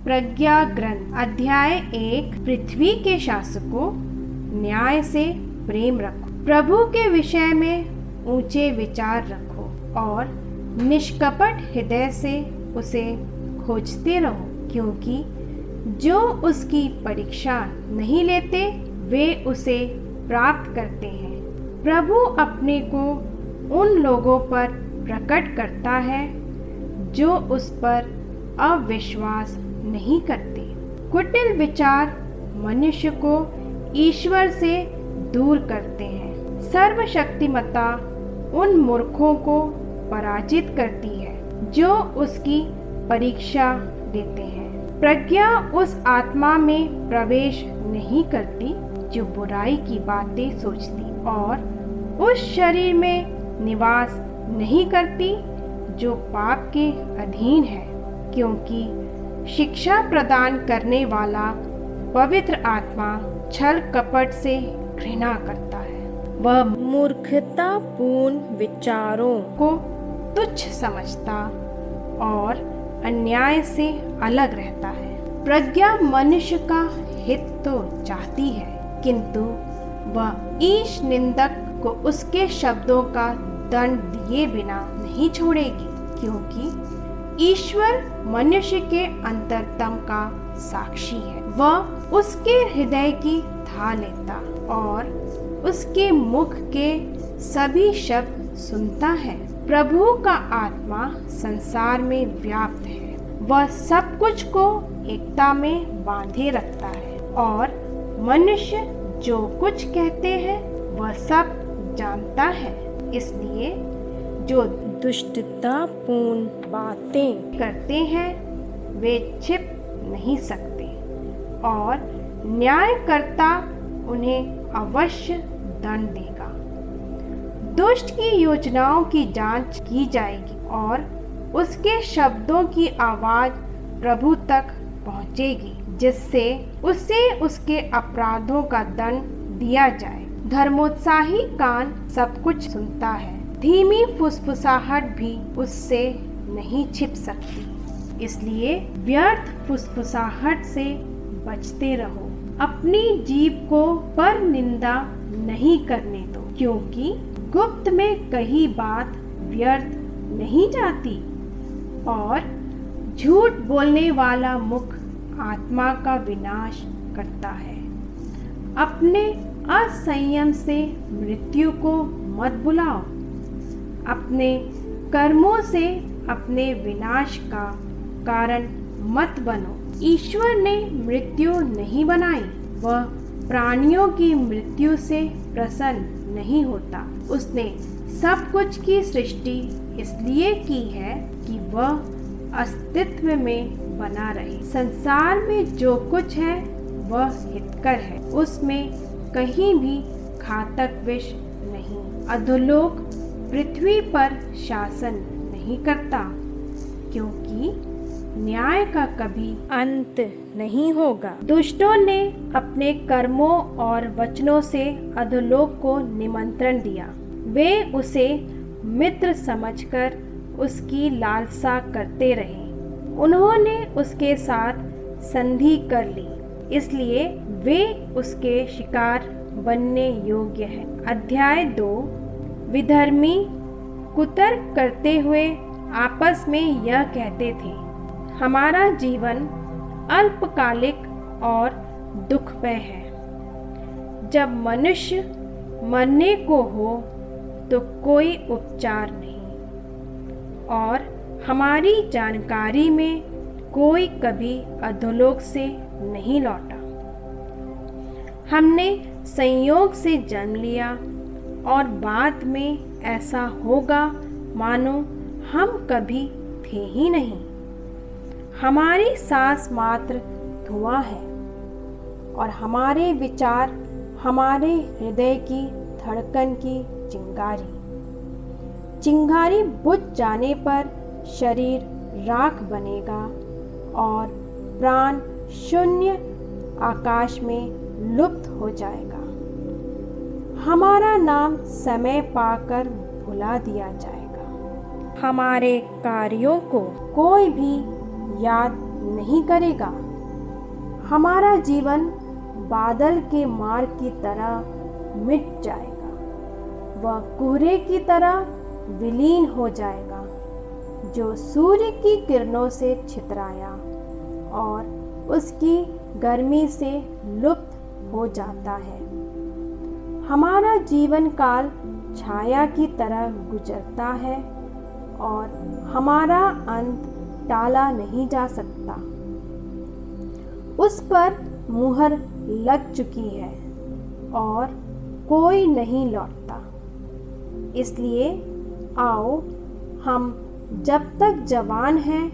प्रज्ञा ग्रंथ अध्याय 1। पृथ्वी के शासकों, न्याय से प्रेम रखो, प्रभु के विषय में ऊंचे विचार रखो और निष्कपट हृदय से उसे खोजते रहो, क्योंकि जो उसकी परीक्षा नहीं लेते वे उसे प्राप्त करते हैं। प्रभु अपने को उन लोगों पर प्रकट करता है जो उस पर अविश्वास नहीं करते। कुटिल विचार मनुष्य को ईश्वर से दूर करते हैं। सर्वशक्तिमत्ता उन मूर्खों को पराजित करती है जो उसकी परीक्षा लेते हैं। प्रज्ञा उस आत्मा में प्रवेश नहीं करती जो बुराई की बातें सोचती, और उस शरीर में निवास नहीं करती जो पाप के अधीन है, क्योंकि शिक्षा प्रदान करने वाला पवित्र आत्मा छल कपट से घृणा करता है। वह मूर्खतापूर्ण विचारों को तुच्छ समझता और अन्याय से अलग रहता है। प्रज्ञा मनुष्य का हित तो चाहती है, किंतु वह ईश निंदक को उसके शब्दों का दंड दिए बिना नहीं छोड़ेगी, क्योंकि ईश्वर मनुष्य के अंतरतम का साक्षी है। वह उसके हृदय की था लेता और उसके मुख के सभी शब्द सुनता है। प्रभु का आत्मा संसार में व्याप्त है। वह सब कुछ को एकता में बांधे रखता है और मनुष्य जो कुछ कहते हैं वह सब जानता है। इसलिए जो दुष्टतापूर्ण बातें करते हैं वे छिप नहीं सकते, और न्यायकर्ता उन्हें अवश्य दंड देगा। दुष्ट की योजनाओं की जांच की जाएगी और उसके शब्दों की आवाज प्रभु तक पहुंचेगी, जिससे उसे उसके अपराधों का दंड दिया जाए। धर्मोत्साही कान सब कुछ सुनता है, धीमी फुसफुसाहट भी उससे नहीं छिप सकती। इसलिए व्यर्थ फुसफुसाहट से बचते रहो। अपनी जीभ को पर निंदा नहीं करने दो, क्योंकि गुप्त में कही बात व्यर्थ नहीं जाती, और झूठ बोलने वाला मुख आत्मा का विनाश करता है। अपने असंयम से मृत्यु को मत बुलाओ, अपने कर्मों से अपने विनाश का कारण मत बनो। ईश्वर ने मृत्यु नहीं बनाई, वह प्राणियों की मृत्यु से प्रसन्न नहीं होता। उसने सब कुछ की सृष्टि इसलिए की है कि वह अस्तित्व में बना रहे। संसार में जो कुछ है वह हितकर है, उसमें कहीं भी घातक विष नहीं। अधोलोक पृथ्वी पर शासन नहीं करता, क्योंकि न्याय का कभी अंत नहीं होगा। दुष्टों ने अपने कर्मों और वचनों से अधोलोक को निमंत्रण दिया। वे उसे मित्र समझकर उसकी लालसा करते रहे। उन्होंने उसके साथ संधि कर ली, इसलिए वे उसके शिकार बनने योग्य हैं। अध्याय 2। विधर्मी कुतर्क करते हुए आपस में यह कहते थे, हमारा जीवन अल्पकालिक और दुखमय है। जब मनुष्य मरने को हो तो कोई उपचार नहीं, और हमारी जानकारी में कोई कभी अधोलोक से नहीं लौटा। हमने संयोग से जन्म लिया और बाद में ऐसा होगा मानो हम कभी थे ही नहीं। हमारी सांस मात्र धुआं है और हमारे विचार हमारे हृदय की धड़कन की चिंगारी। चिंगारी बुझ जाने पर शरीर राख बनेगा और प्राण शून्य आकाश में लुप्त हो जाएगा। हमारा नाम समय पाकर भुला दिया जाएगा। हमारे कार्यों को कोई भी याद नहीं करेगा। हमारा जीवन बादल के मार्ग की तरह मिट जाएगा, वह कोहरे की तरह विलीन हो जाएगा जो सूर्य की किरणों से छितराया और उसकी गर्मी से लुप्त हो जाता है। हमारा जीवन काल छाया की तरह गुजरता है और हमारा अंत टाला नहीं जा सकता। उस पर मुहर लग चुकी है और कोई नहीं लौटता। इसलिए आओ हम जब तक जवान हैं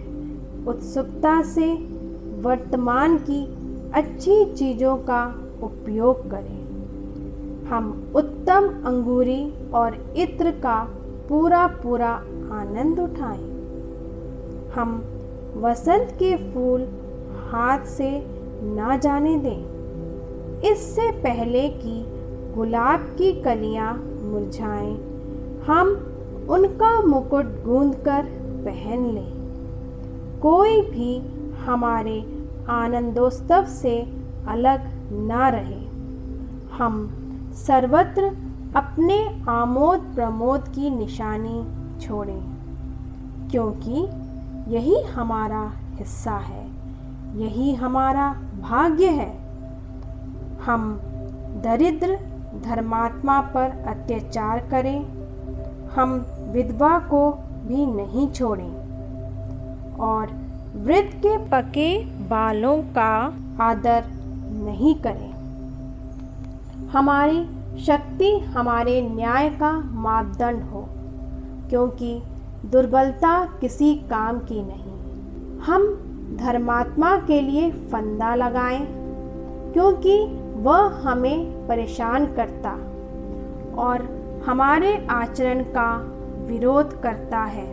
उत्सुकता से वर्तमान की अच्छी चीज़ों का उपयोग करें। हम उत्तम अंगूरी और इत्र का पूरा पूरा आनंद उठाएं। हम वसंत के फूल हाथ से ना जाने दें। इससे पहले कि गुलाब की कलियां मुरझाएं, हम उनका मुकुट गूंथकर पहन लें। कोई भी हमारे आनंदोत्सव से अलग ना रहे। हम सर्वत्र अपने आमोद प्रमोद की निशानी छोड़ें, क्योंकि यही हमारा हिस्सा है, यही हमारा भाग्य है। हम दरिद्र धर्मात्मा पर अत्याचार करें, हम विधवा को भी नहीं छोड़ें और वृद्ध के पके बालों का आदर नहीं करें। हमारी शक्ति हमारे न्याय का मापदंड हो, क्योंकि दुर्बलता किसी काम की नहीं। हम धर्मात्मा के लिए फंदा लगाएं, क्योंकि वह हमें परेशान करता और हमारे आचरण का विरोध करता है।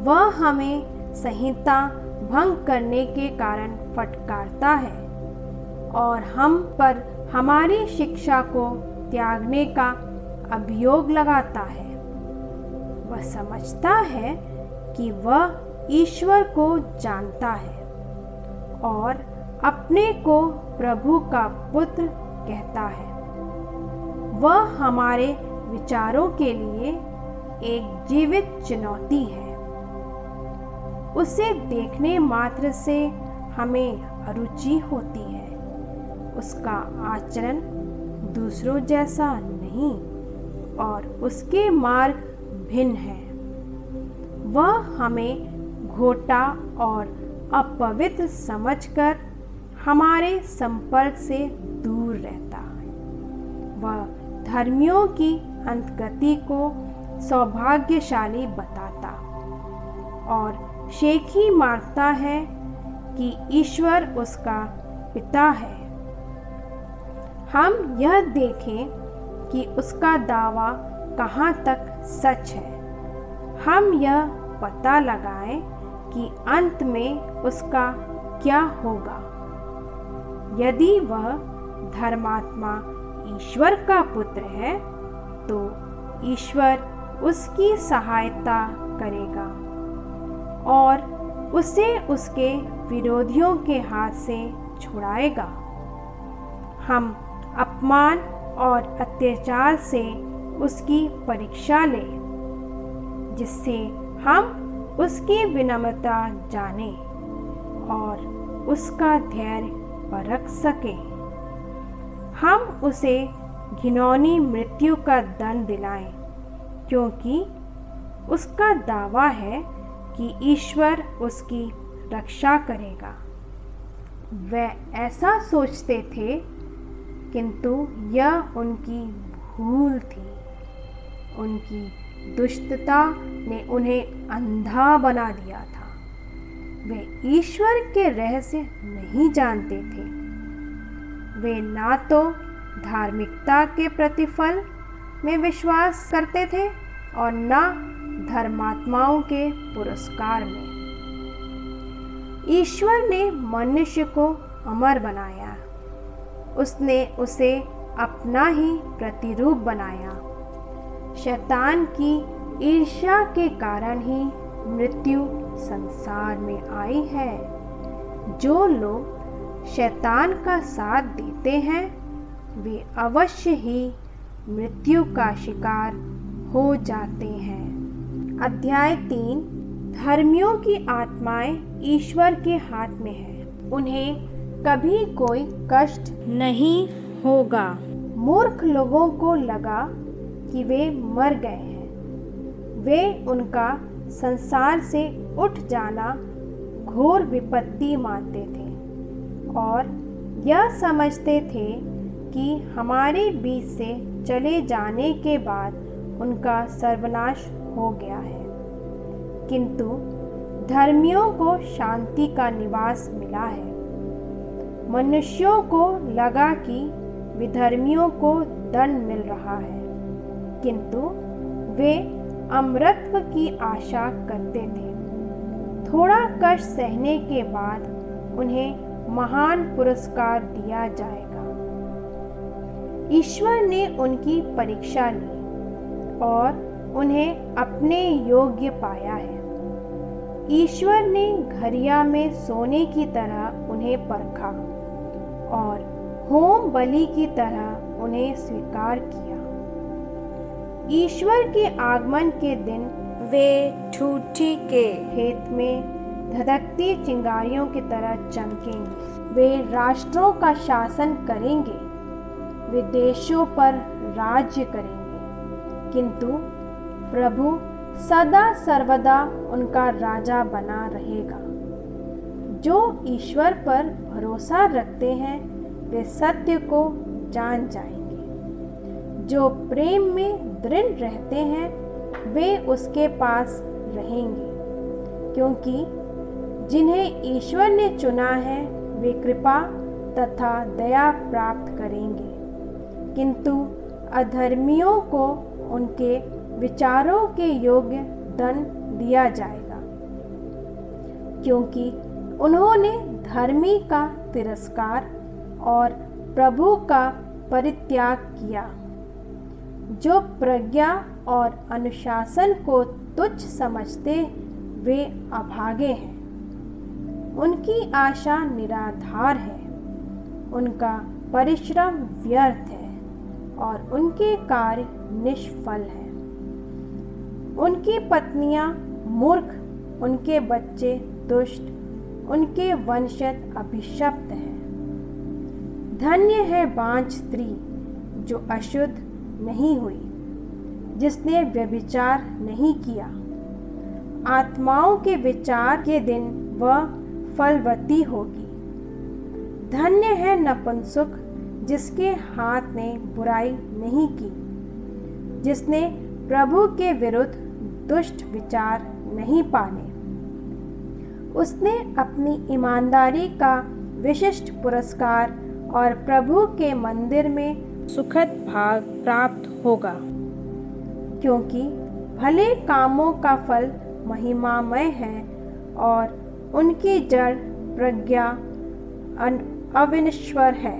वह हमें संहिता भंग करने के कारण फटकारता है और हम पर हमारी शिक्षा को त्यागने का अभियोग लगाता है। वह समझता है कि वह ईश्वर को जानता है और अपने को प्रभु का पुत्र कहता है। वह हमारे विचारों के लिए एक जीवित चुनौती है। उसे देखने मात्र से हमें अरुचि होती है। उसका आचरण दूसरों जैसा नहीं और उसके मार्ग भिन्न है। वह हमें घोटा और अपवित्र समझकर हमारे संपर्क से दूर रहता है। वह धर्मियों की अंतगति को सौभाग्यशाली बताता और शेखी मारता है कि ईश्वर उसका पिता है। हम यह देखें कि उसका दावा कहाँ तक सच है। हम यह पता लगाएं कि अंत में उसका क्या होगा। यदि वह धर्मात्मा ईश्वर का पुत्र है तो ईश्वर उसकी सहायता करेगा और उसे उसके विरोधियों के हाथ से छुड़ाएगा। हम अपमान और अत्याचार से उसकी परीक्षा लें, जिससे हम उसकी विनम्रता जानें और उसका धैर्य परख सकें। हम उसे घिनौनी मृत्यु का दंड दिलाएं, क्योंकि उसका दावा है कि ईश्वर उसकी रक्षा करेगा। वे ऐसा सोचते थे, किंतु यह उनकी भूल थी। उनकी दुष्टता ने उन्हें अंधा बना दिया था। वे ईश्वर के रहस्य नहीं जानते थे। वे ना तो धार्मिकता के प्रतिफल में विश्वास करते थे और न धर्मात्माओं के पुरस्कार में। ईश्वर ने मनुष्य को अमर बनाया। उसने उसे अपना ही प्रतिरूप बनाया। शैतान की ईर्ष्या के कारण ही मृत्यु संसार में आई है। जो लोग शैतान का साथ देते हैं वे अवश्य ही मृत्यु का शिकार हो जाते हैं। अध्याय 3। धर्मियों की आत्माएं ईश्वर के हाथ में है, उन्हें कभी कोई कष्ट नहीं होगा। मूर्ख लोगों को लगा कि वे मर गए हैं, वे उनका संसार से उठ जाना घोर विपत्ति मानते थे और यह समझते थे कि हमारे बीच से चले जाने के बाद उनका सर्वनाश हो गया है। किंतु धर्मियों को शांति का निवास मिला है। मनुष्यों को लगा कि विधर्मियों को दंड मिल रहा है, किंतु वे अमरत्व की आशा करते थे। थोड़ा कष्ट सहने के बाद उन्हें महान पुरस्कार दिया जाएगा। ईश्वर ने उनकी परीक्षा ली और उन्हें अपने योग्य पाया है। ईश्वर ने घरिया में सोने की तरह उन्हें परखा और होम बलि की तरह उन्हें स्वीकार किया। ईश्वर के आगमन के दिन वे ठूठी के खेत में धधकती चिंगारियों की तरह चमकेंगे। वे राष्ट्रों का शासन करेंगे, वे देशों पर राज्य करेंगे, किंतु प्रभु सदा सर्वदा उनका राजा बना रहेगा। जो ईश्वर पर भरोसा रखते हैं वे सत्य को जान जाएंगे। जो प्रेम में दृढ़ रहते हैं वे उसके पास रहेंगे, क्योंकि जिन्हें ईश्वर ने चुना है वे कृपा तथा दया प्राप्त करेंगे। किंतु अधर्मियों को उनके विचारों के योग्य दंड दिया जाएगा, क्योंकि उन्होंने धर्मी का तिरस्कार और प्रभु का परित्याग किया। जो प्रज्ञा और अनुशासन को तुच्छ समझते वे अभागे हैं, उनकी आशा निराधार है, उनका परिश्रम व्यर्थ है और उनके कार्य निष्फल हैं। उनकी पत्नियां मूर्ख, उनके बच्चे दुष्ट, उनके वंशज अभिशप्त हैं। धन्य है बांझ स्त्री जो अशुद्ध नहीं हुई, जिसने व्यभिचार नहीं किया। आत्माओं के विचार के दिन वह फलवती होगी। धन्य है नपुंसक जिसके हाथ ने बुराई नहीं की, जिसने प्रभु के विरुद्ध दुष्ट विचार नहीं पाले। उसने अपनी ईमानदारी का विशिष्ट पुरस्कार और प्रभु के मंदिर में सुखद भाग प्राप्त होगा, क्योंकि भले कामों का फल महिमामय है और उनकी जड़ प्रज्ञा अविनश्वर है।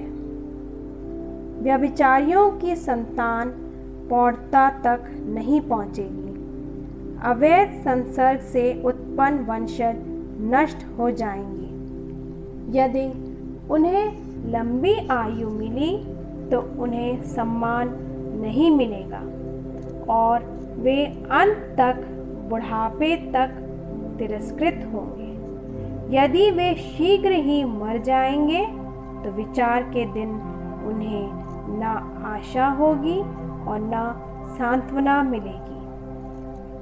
व्यभिचारियों की संतान पौढ़ता तक नहीं पहुँचेगी। अवैध संसर्ग से उत्पन्न वंशज नष्ट हो जाएंगे। यदि उन्हें लंबी आयु मिली तो उन्हें सम्मान नहीं मिलेगा और वे अंत तक बुढ़ापे तक तिरस्कृत होंगे। यदि वे शीघ्र ही मर जाएंगे तो विचार के दिन उन्हें ना आशा होगी और ना सांत्वना मिलेगी,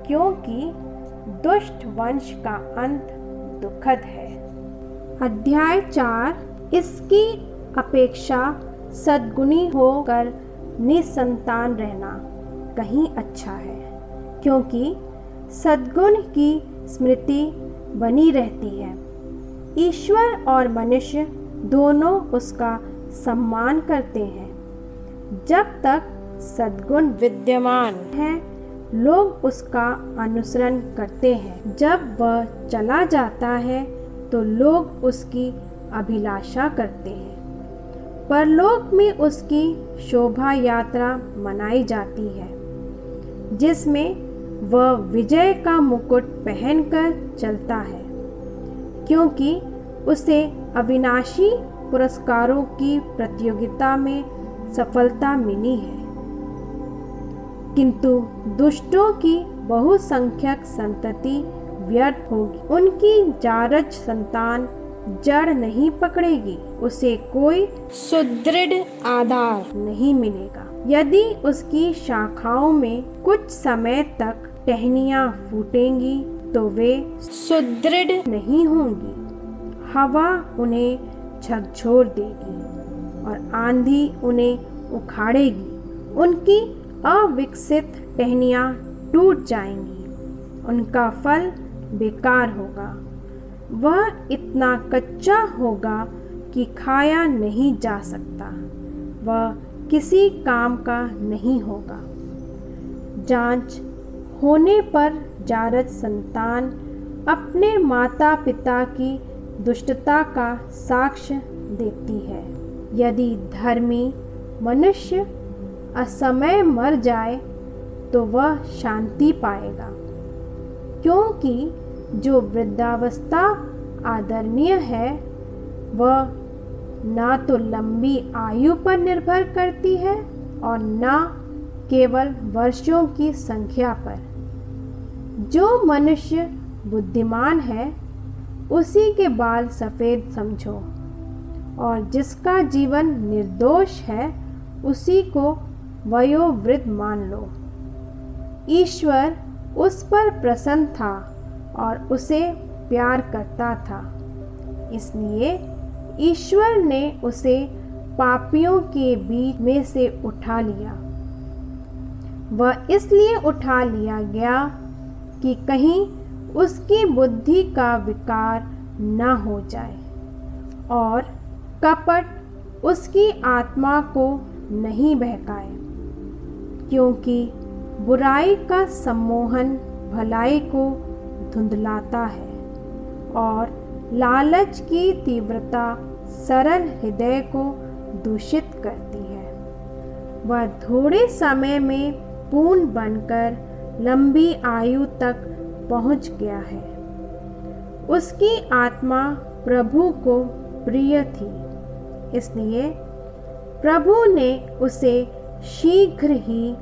क्योंकि दुष्ट वंश का अंत दुखद है। अध्याय 4। इसकी अपेक्षा सद्गुणी होकर निसंतान रहना कहीं अच्छा है, क्योंकि सद्गुण की स्मृति बनी रहती है। ईश्वर और मनुष्य दोनों उसका सम्मान करते हैं। जब तक सद्गुण विद्यमान है लोग उसका अनुसरण करते हैं। जब वह चला जाता है तो लोग उसकी अभिलाषा करते हैं। परलोक में उसकी शोभा यात्रा मनाई जाती है, जिसमें वह विजय का मुकुट पहनकर चलता है, क्योंकि उसे अविनाशी पुरस्कारों की प्रतियोगिता में सफलता मिली है, किंतु दुष्टों की बहुसंख्यक संतति व्यर्थ होगी। उनकी जारज संतान जड़ नहीं पकड़ेगी, उसे कोई सुदृढ़ आधार नहीं मिलेगा। यदि उसकी शाखाओं में कुछ समय तक टहनियाँ फूटेंगी तो वे सुदृढ़ नहीं होंगी। हवा उन्हें झकझोर देगी और आंधी उन्हें उखाड़ेगी। उनकी अविकसित टहनियाँ टूट जाएंगी, उनका फल बेकार होगा। वह इतना कच्चा होगा कि खाया नहीं जा सकता, वह किसी काम का नहीं होगा। जांच होने पर जारज संतान अपने माता पिता की दुष्टता का साक्ष्य देती है। यदि धर्मी मनुष्य असमय मर जाए तो वह शांति पाएगा, क्योंकि जो वृद्धावस्था आदरणीय है वह ना तो लंबी आयु पर निर्भर करती है और न केवल वर्षों की संख्या पर। जो मनुष्य बुद्धिमान है उसी के बाल सफ़ेद समझो, और जिसका जीवन निर्दोष है उसी को वयोवृद्ध मान लो। ईश्वर उस पर प्रसन्न था और उसे प्यार करता था, इसलिए ईश्वर ने उसे पापियों के बीच में से उठा लिया। वह इसलिए उठा लिया गया कि कहीं उसकी बुद्धि का विकार न हो जाए और कपट उसकी आत्मा को नहीं बहकाए, क्योंकि बुराई का सम्मोहन भलाई को धुंधलाता है और लालच की तीव्रता सरल हृदय को दूषित करती है। वह थोड़े समय में पूर्ण बनकर लंबी आयु तक पहुंच गया है। उसकी आत्मा प्रभु को प्रिय थी, इसलिए प्रभु ने उसे शीघ्र ही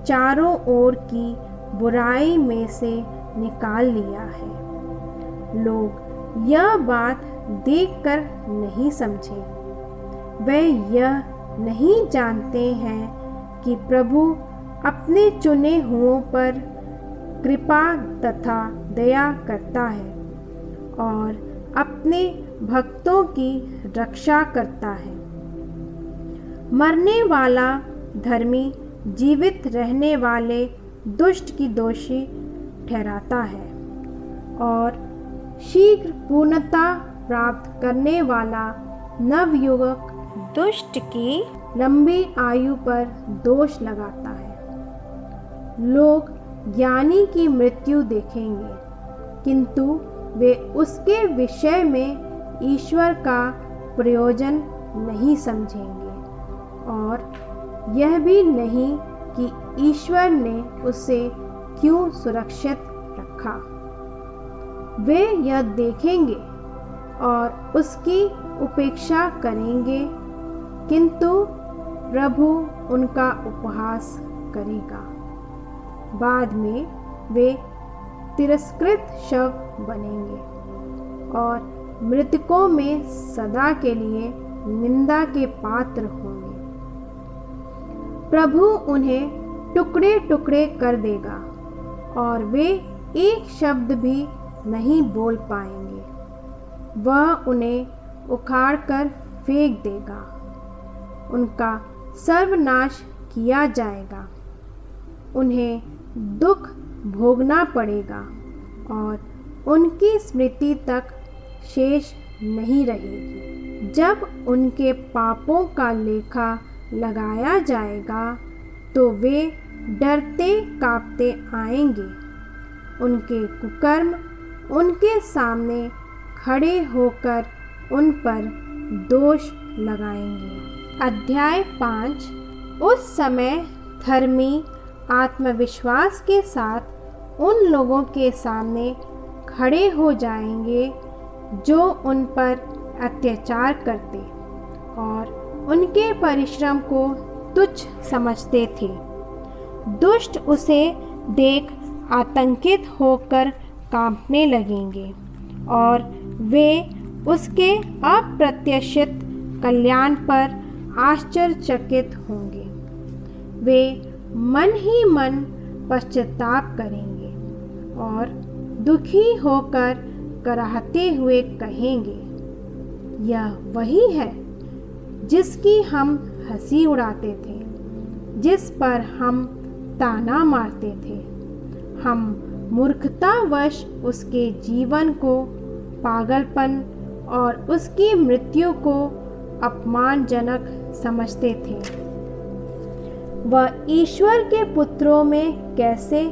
चारों ओर की बुराई में से निकाल लिया है। लोग यह बात देखकर नहीं समझे, वे यह नहीं जानते हैं कि प्रभु अपने चुने हुओं पर कृपा तथा दया करता है और अपने भक्तों की रक्षा करता है। मरने वाला धर्मी जीवित रहने वाले दुष्ट की दोषी ठहराता है और शीघ्र पूर्णता प्राप्त करने वाला नवयुवक दुष्ट की लंबी आयु पर दोष लगाता है। लोग ज्ञानी की मृत्यु देखेंगे, किंतु वे उसके विषय में ईश्वर का प्रयोजन नहीं समझेंगे और यह भी नहीं कि ईश्वर ने उसे क्यों सुरक्षित रखा। वे यह देखेंगे और उसकी उपेक्षा करेंगे, किंतु प्रभु उनका उपहास करेगा। बाद में वे तिरस्कृत शव बनेंगे और मृतकों में सदा के लिए निंदा के पात्र होंगे। प्रभु उन्हें टुकड़े टुकड़े कर देगा और वे एक शब्द भी नहीं बोल पाएंगे। वह उन्हें उखाड़कर फेंक देगा, उनका सर्वनाश किया जाएगा। उन्हें दुख भोगना पड़ेगा और उनकी स्मृति तक शेष नहीं रहेगी। जब उनके पापों का लेखा लगाया जाएगा तो वे डरते कांपते आएंगे। उनके कुकर्म उनके सामने खड़े होकर उन पर दोष लगाएंगे। अध्याय 5। उस समय धर्मी आत्मविश्वास के साथ उन लोगों के सामने खड़े हो जाएंगे जो उन पर अत्याचार करते और उनके परिश्रम को तुच्छ समझते थे। दुष्ट उसे देख आतंकित होकर कांपने लगेंगे और वे उसके अप्रत्याशित कल्याण पर आश्चर्यचकित होंगे। वे मन ही मन पश्चाताप करेंगे और दुखी होकर कराहते हुए कहेंगे, यह वही है जिसकी हम हंसी उड़ाते थे, जिस पर हम ताना मारते थे। हम मूर्खतावश उसके जीवन को पागलपन और उसकी मृत्यु को अपमानजनक समझते थे। वह ईश्वर के पुत्रों में कैसे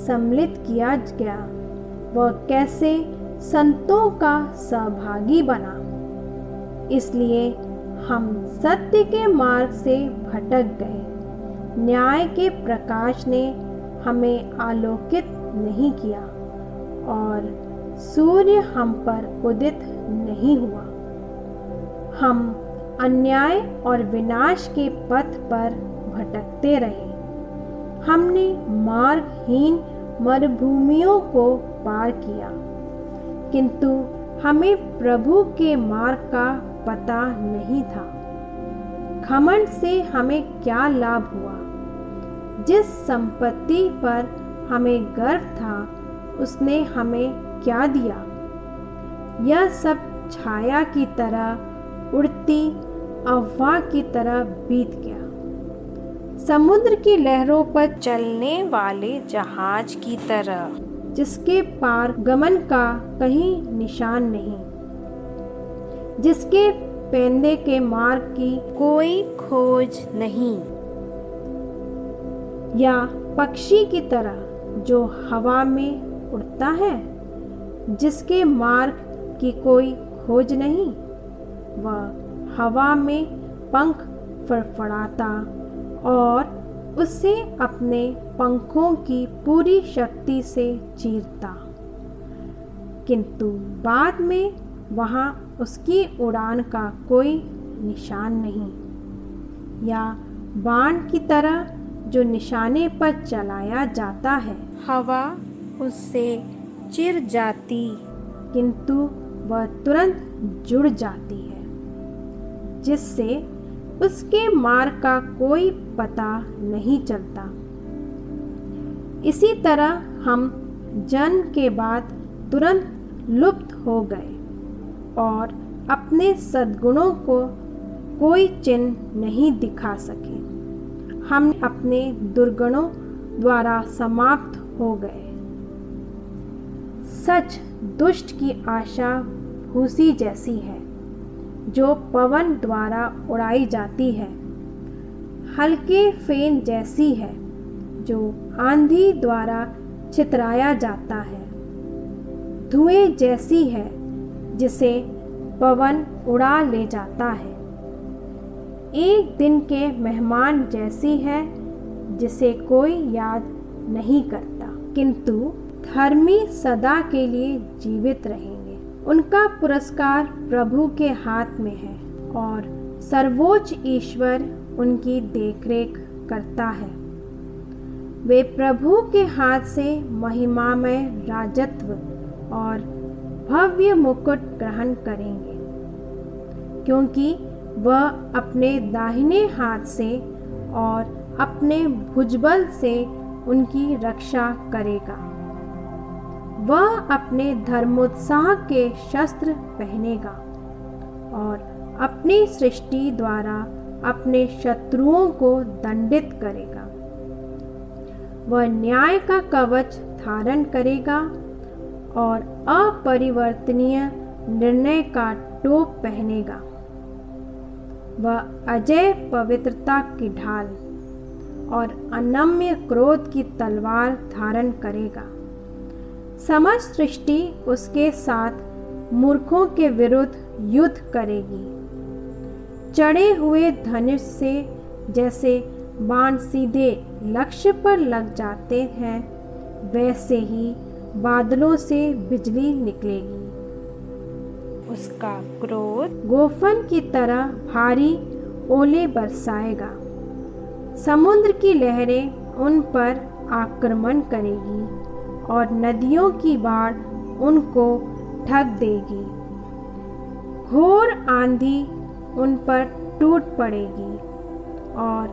सम्मिलित किया गया, वह कैसे संतों का सहभागी बना। इसलिए हम सत्य के मार्ग से भटक गए। न्याय के प्रकाश ने हमें आलोकित नहीं किया और सूर्य हम पर उदित नहीं हुआ। हम अन्याय और विनाश के पथ पर भटकते रहे। हमने मार्गहीन मरुभूमियों को पार किया, किंतु हमें प्रभु के मार्ग का पता नहीं था। घमंड से हमें क्या लाभ हुआ? जिस संपत्ति पर हमें गर्व था, उसने हमें क्या दिया? यह सब छाया की तरह उड़ती अफवाह की तरह बीत गया, समुद्र की लहरों पर चलने वाले जहाज की तरह, जिसके पार गमन का कहीं निशान नहीं, जिसके पेंदे के मार्ग की कोई खोज नहीं, या पक्षी की तरह जो हवा में उड़ता है, जिसके मार्ग की कोई खोज नहीं। वह हवा में पंख फड़फड़ाता और उसे अपने पंखों की पूरी शक्ति से चीरता, किंतु बाद में वहाँ उसकी उड़ान का कोई निशान नहीं, या बाण की तरह जो निशाने पर चलाया जाता है। हवा उससे चिर जाती, किंतु वह तुरंत जुड़ जाती है, जिससे उसके मार्ग का कोई पता नहीं चलता। इसी तरह हम जन्म के बाद तुरंत लुप्त हो गए और अपने सद्गुणों को कोई चिन्ह नहीं दिखा सके। हम अपने दुर्गुणों द्वारा समाप्त हो गए। सच दुष्ट की आशा भूसी जैसी है, जो पवन द्वारा उड़ाई जाती है, हल्के फेन जैसी है, जो आंधी द्वारा छितराया जाता है, धुएं जैसी है, जिसे पवन उड़ा ले जाता है, एक दिन के मेहमान जैसी है, जिसे कोई याद नहीं करता, किंतु धर्मी सदा के लिए जीवित रहेंगे। उनका पुरस्कार प्रभु के हाथ में है और सर्वोच्च ईश्वर उनकी देखरेख करता है। वे प्रभु के हाथ से महिमामय राजत्व और भव्य मुकुट ग्रहण करेंगे, क्योंकि वह अपने दाहिने हाथ से और अपने भुजबल से उनकी रक्षा करेगा। वह अपने धर्मोत्साह के शस्त्र पहनेगा और अपनी सृष्टि द्वारा अपने शत्रुओं को दंडित करेगा। वह न्याय का कवच धारण करेगा और अपरिवर्तनीय निर्णय का टोप पहनेगा। वह अजय पवित्रता की ढाल और अनम्य क्रोध की तलवार धारण करेगा। समस्त सृष्टि उसके साथ मूर्खों के विरुद्ध युद्ध करेगी। चढ़े हुए धनुष से जैसे बाण सीधे लक्ष्य पर लग जाते हैं, वैसे ही बादलों से बिजली निकलेगी। उसका क्रोध गोफन की तरह भारी ओले बरसाएगा। समुद्र की लहरें उन पर आक्रमण करेगी और नदियों की बाढ़ उनको ढक देगी। घोर आंधी उन पर टूट पड़ेगी और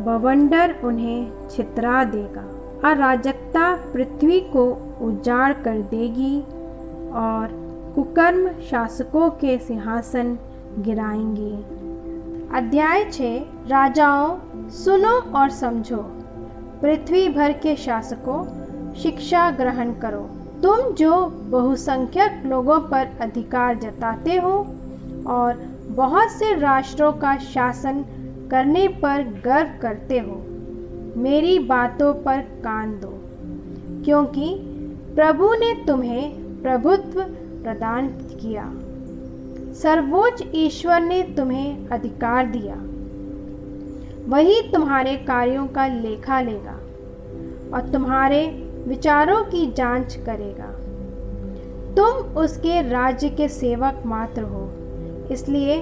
बवंडर उन्हें छितरा देगा। अराजकता पृथ्वी को उजाड़ कर देगी और कुकर्म शासकों के सिंहासन गिराएंगे। अध्याय 6। राजाओं, सुनो और समझो, पृथ्वी भर के शासकों, शिक्षा ग्रहण करो। तुम जो बहुसंख्यक लोगों पर अधिकार जताते हो और बहुत से राष्ट्रों का शासन करने पर गर्व करते हो, मेरी बातों पर कान दो, क्योंकि प्रभु ने तुम्हें प्रभुत्व प्रदान किया। सर्वोच्च ईश्वर ने तुम्हें अधिकार दिया। वही तुम्हारे कार्यों का लेखा लेगा और तुम्हारे विचारों की जांच करेगा। तुम उसके राज्य के सेवक मात्र हो, इसलिए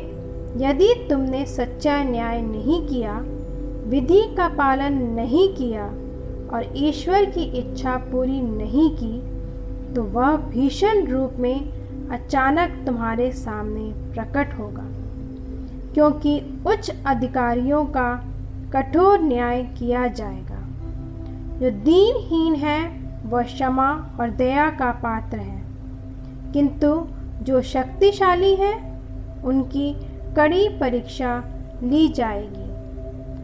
यदि तुमने सच्चा न्याय नहीं किया, विधि का पालन नहीं किया और ईश्वर की इच्छा पूरी नहीं की, तो वह भीषण रूप में अचानक तुम्हारे सामने प्रकट होगा, क्योंकि उच्च अधिकारियों का कठोर न्याय किया जाएगा। जो दीनहीन है वह क्षमा और दया का पात्र है, किंतु जो शक्तिशाली है उनकी कड़ी परीक्षा ली जाएगी।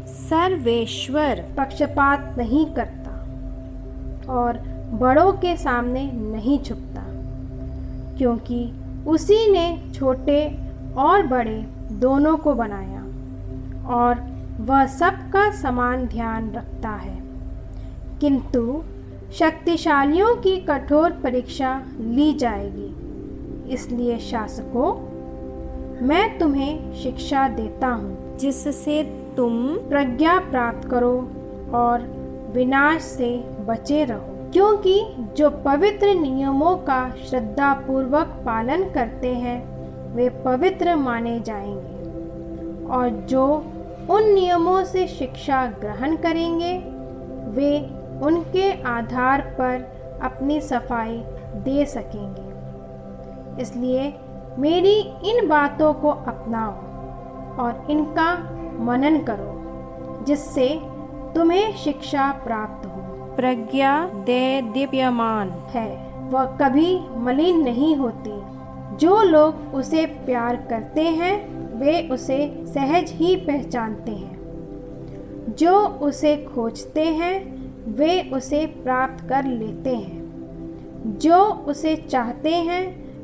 सर्वेश्वर पक्षपात नहीं करता और बड़ों के सामने नहीं झुकता, क्योंकि उसी ने छोटे और बड़े दोनों को बनाया और वह सबका समान ध्यान रखता है। किंतु शक्तिशालियों की कठोर परीक्षा ली जाएगी। इसलिए शासकों, मैं तुम्हें शिक्षा देता हूँ, जिससे तुम प्रज्ञा प्राप्त करो और विनाश से बचे रहो। क्योंकि जो पवित्र नियमों का श्रद्धापूर्वक पालन करते हैं वे पवित्र माने जाएंगे, और जो उन नियमों से शिक्षा ग्रहण करेंगे वे उनके आधार पर अपनी सफाई दे सकेंगे। इसलिए मेरी इन बातों को अपनाओ और इनका मनन करो, जिससे तुम्हें शिक्षा प्राप्त हो। प्रज्ञा दीप्यमान है, वह कभी मलिन नहीं होती। जो लोग उसे प्यार करते हैं वे उसे सहज ही पहचानते हैं। जो उसे खोजते हैं वे उसे प्राप्त कर लेते हैं। जो उसे चाहते हैं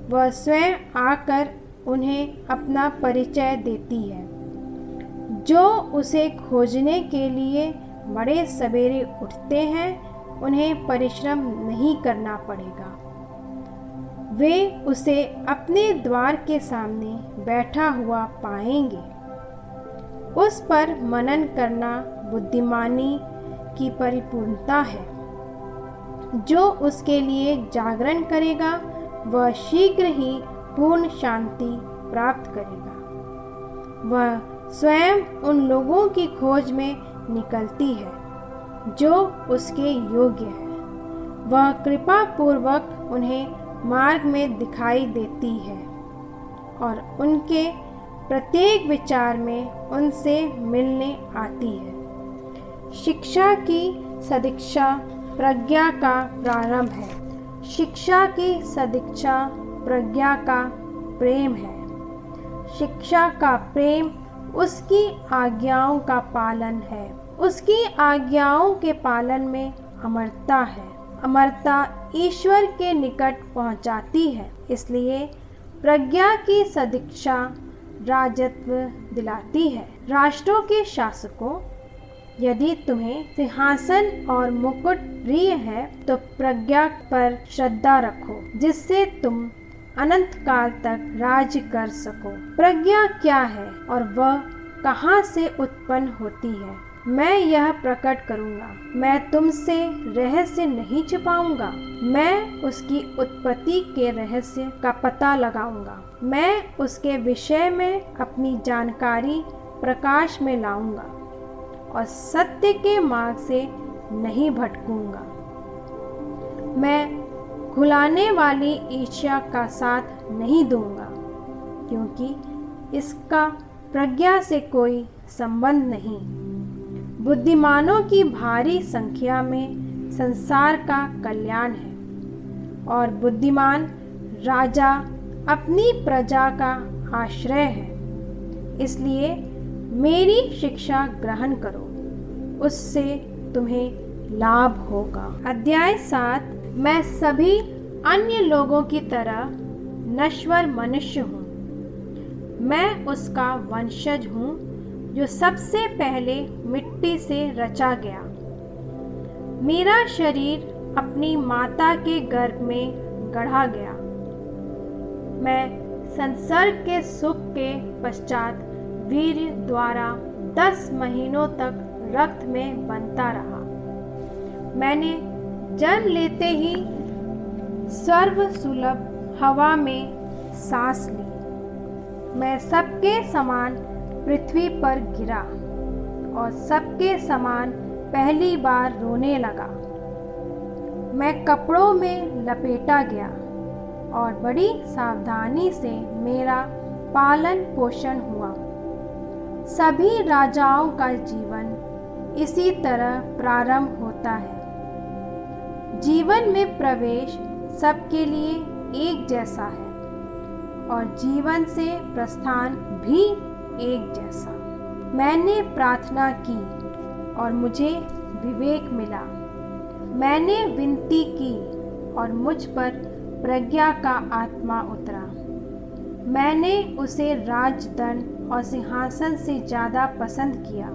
वह स्वयं आकर उन्हें अपना परिचय देती है। जो उसे खोजने के लिए बड़े सवेरे उठते हैं उन्हें परिश्रम नहीं करना पड़ेगा। वे उसे अपने द्वार के सामने बैठा हुआ पाएंगे। उस पर मनन करना बुद्धिमानी की परिपूर्णता है। जो उसके लिए जागरण करेगा वह शीघ्र ही पूर्ण शांति प्राप्त करेगा। वह स्वयं उन लोगों की खोज में निकलती है जो उसके योग्य है। वह कृपा पूर्वक उन्हें मार्ग में दिखाई देती है और उनके प्रत्येक विचार में उनसे मिलने आती है। शिक्षा की सदीक्षा प्रज्ञा का प्रारंभ है। शिक्षा की सदीक्षा प्रज्ञा का प्रेम है। शिक्षा का प्रेम उसकी आज्ञाओं का पालन है। उसकी आज्ञाओं के पालन में अमरता है। अमरता ईश्वर के निकट पहुंचाती है। इसलिए प्रज्ञा की सदीक्षा राजत्व दिलाती है। राष्ट्रों के शासकों, यदि तुम्हें सिंहासन और मुकुट प्रिय है तो प्रज्ञा पर श्रद्धा रखो, जिससे तुम अनंत काल तक राज्य कर सको। प्रज्ञा क्या है और वह कहाँ से उत्पन्न होती है, मैं यह प्रकट करूँगा। मैं तुमसे रहस्य नहीं छिपाऊंगा। मैं उसकी उत्पत्ति के रहस्य का पता लगाऊंगा मैं उसके विषय में अपनी जानकारी प्रकाश में लाऊंगा और सत्य के मार्ग से नहीं भटकूंगा। मैं घुलाने वाली ईर्ष्या का साथ नहीं दूंगा, क्योंकि इसका प्रज्ञा से कोई संबंध नहीं। बुद्धिमानों की भारी संख्या में संसार का कल्याण है, और बुद्धिमान राजा अपनी प्रजा का आश्रय है। इसलिए मेरी शिक्षा ग्रहण करो, उससे तुम्हें लाभ होगा। अध्याय 7। मैं सभी अन्य लोगों की तरह नश्वर मनुष्य हूँ। मैं उसका वंशज हूँ जो सबसे पहले मिट्टी से रचा गया। मेरा शरीर अपनी माता के गर्भ में गढ़ा गया। मैं संसर्ग के सुख के पश्चात वीर्य द्वारा 10 महीनों तक रक्त में बनता रहा। मैंने जन्म लेते ही सर्वसुलभ हवा में सांस ली। मैं सबके समान पृथ्वी पर गिरा और सबके समान पहली बार रोने लगा। मैं कपड़ों में लपेटा गया और बड़ी सावधानी से मेरा पालन पोषण हुआ। सभी राजाओं का जीवन इसी तरह प्रारंभ होता है। जीवन में प्रवेश सबके लिए एक जैसा है और जीवन से प्रस्थान भी एक जैसा। मैंने प्रार्थना की और मुझे विवेक मिला। मैंने विनती की और मुझ पर प्रज्ञा का आत्मा उतरा। मैंने उसे राजदंड और सिंहासन से ज़्यादा पसंद किया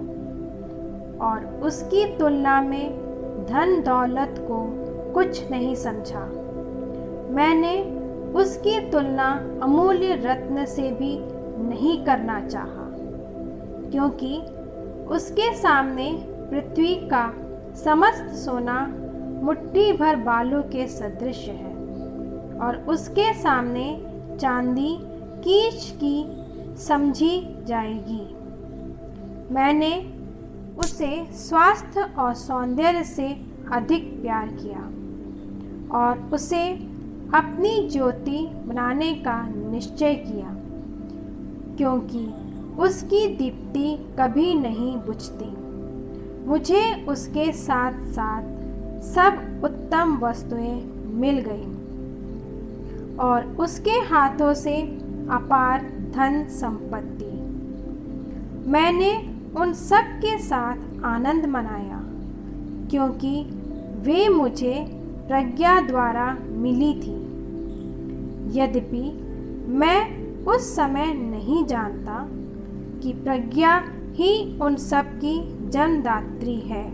और उसकी तुलना में धन दौलत को कुछ नहीं समझा। मैंने उसकी तुलना अमूल्य रत्न से भी नहीं करना चाहा, क्योंकि उसके सामने पृथ्वी का समस्त सोना मुट्ठी भर बालू के सदृश है और उसके सामने चांदी कीच की समझी जाएगी। मैंने उसे स्वास्थ्य और सौंदर्य से अधिक प्यार किया और उसे अपनी ज्योति बनाने का निश्चय किया, क्योंकि उसकी दीप्ति कभी नहीं बुझती। मुझे उसके साथ साथ सब उत्तम वस्तुएं मिल गईं और उसके हाथों से अपार धन संपत्ति। मैंने उन सब के साथ आनंद मनाया, क्योंकि वे मुझे प्रज्ञा द्वारा मिली थी। यद्यपि मैं उस समय नहीं जानता कि प्रज्ञा ही उन सब की जन्मदात्री है।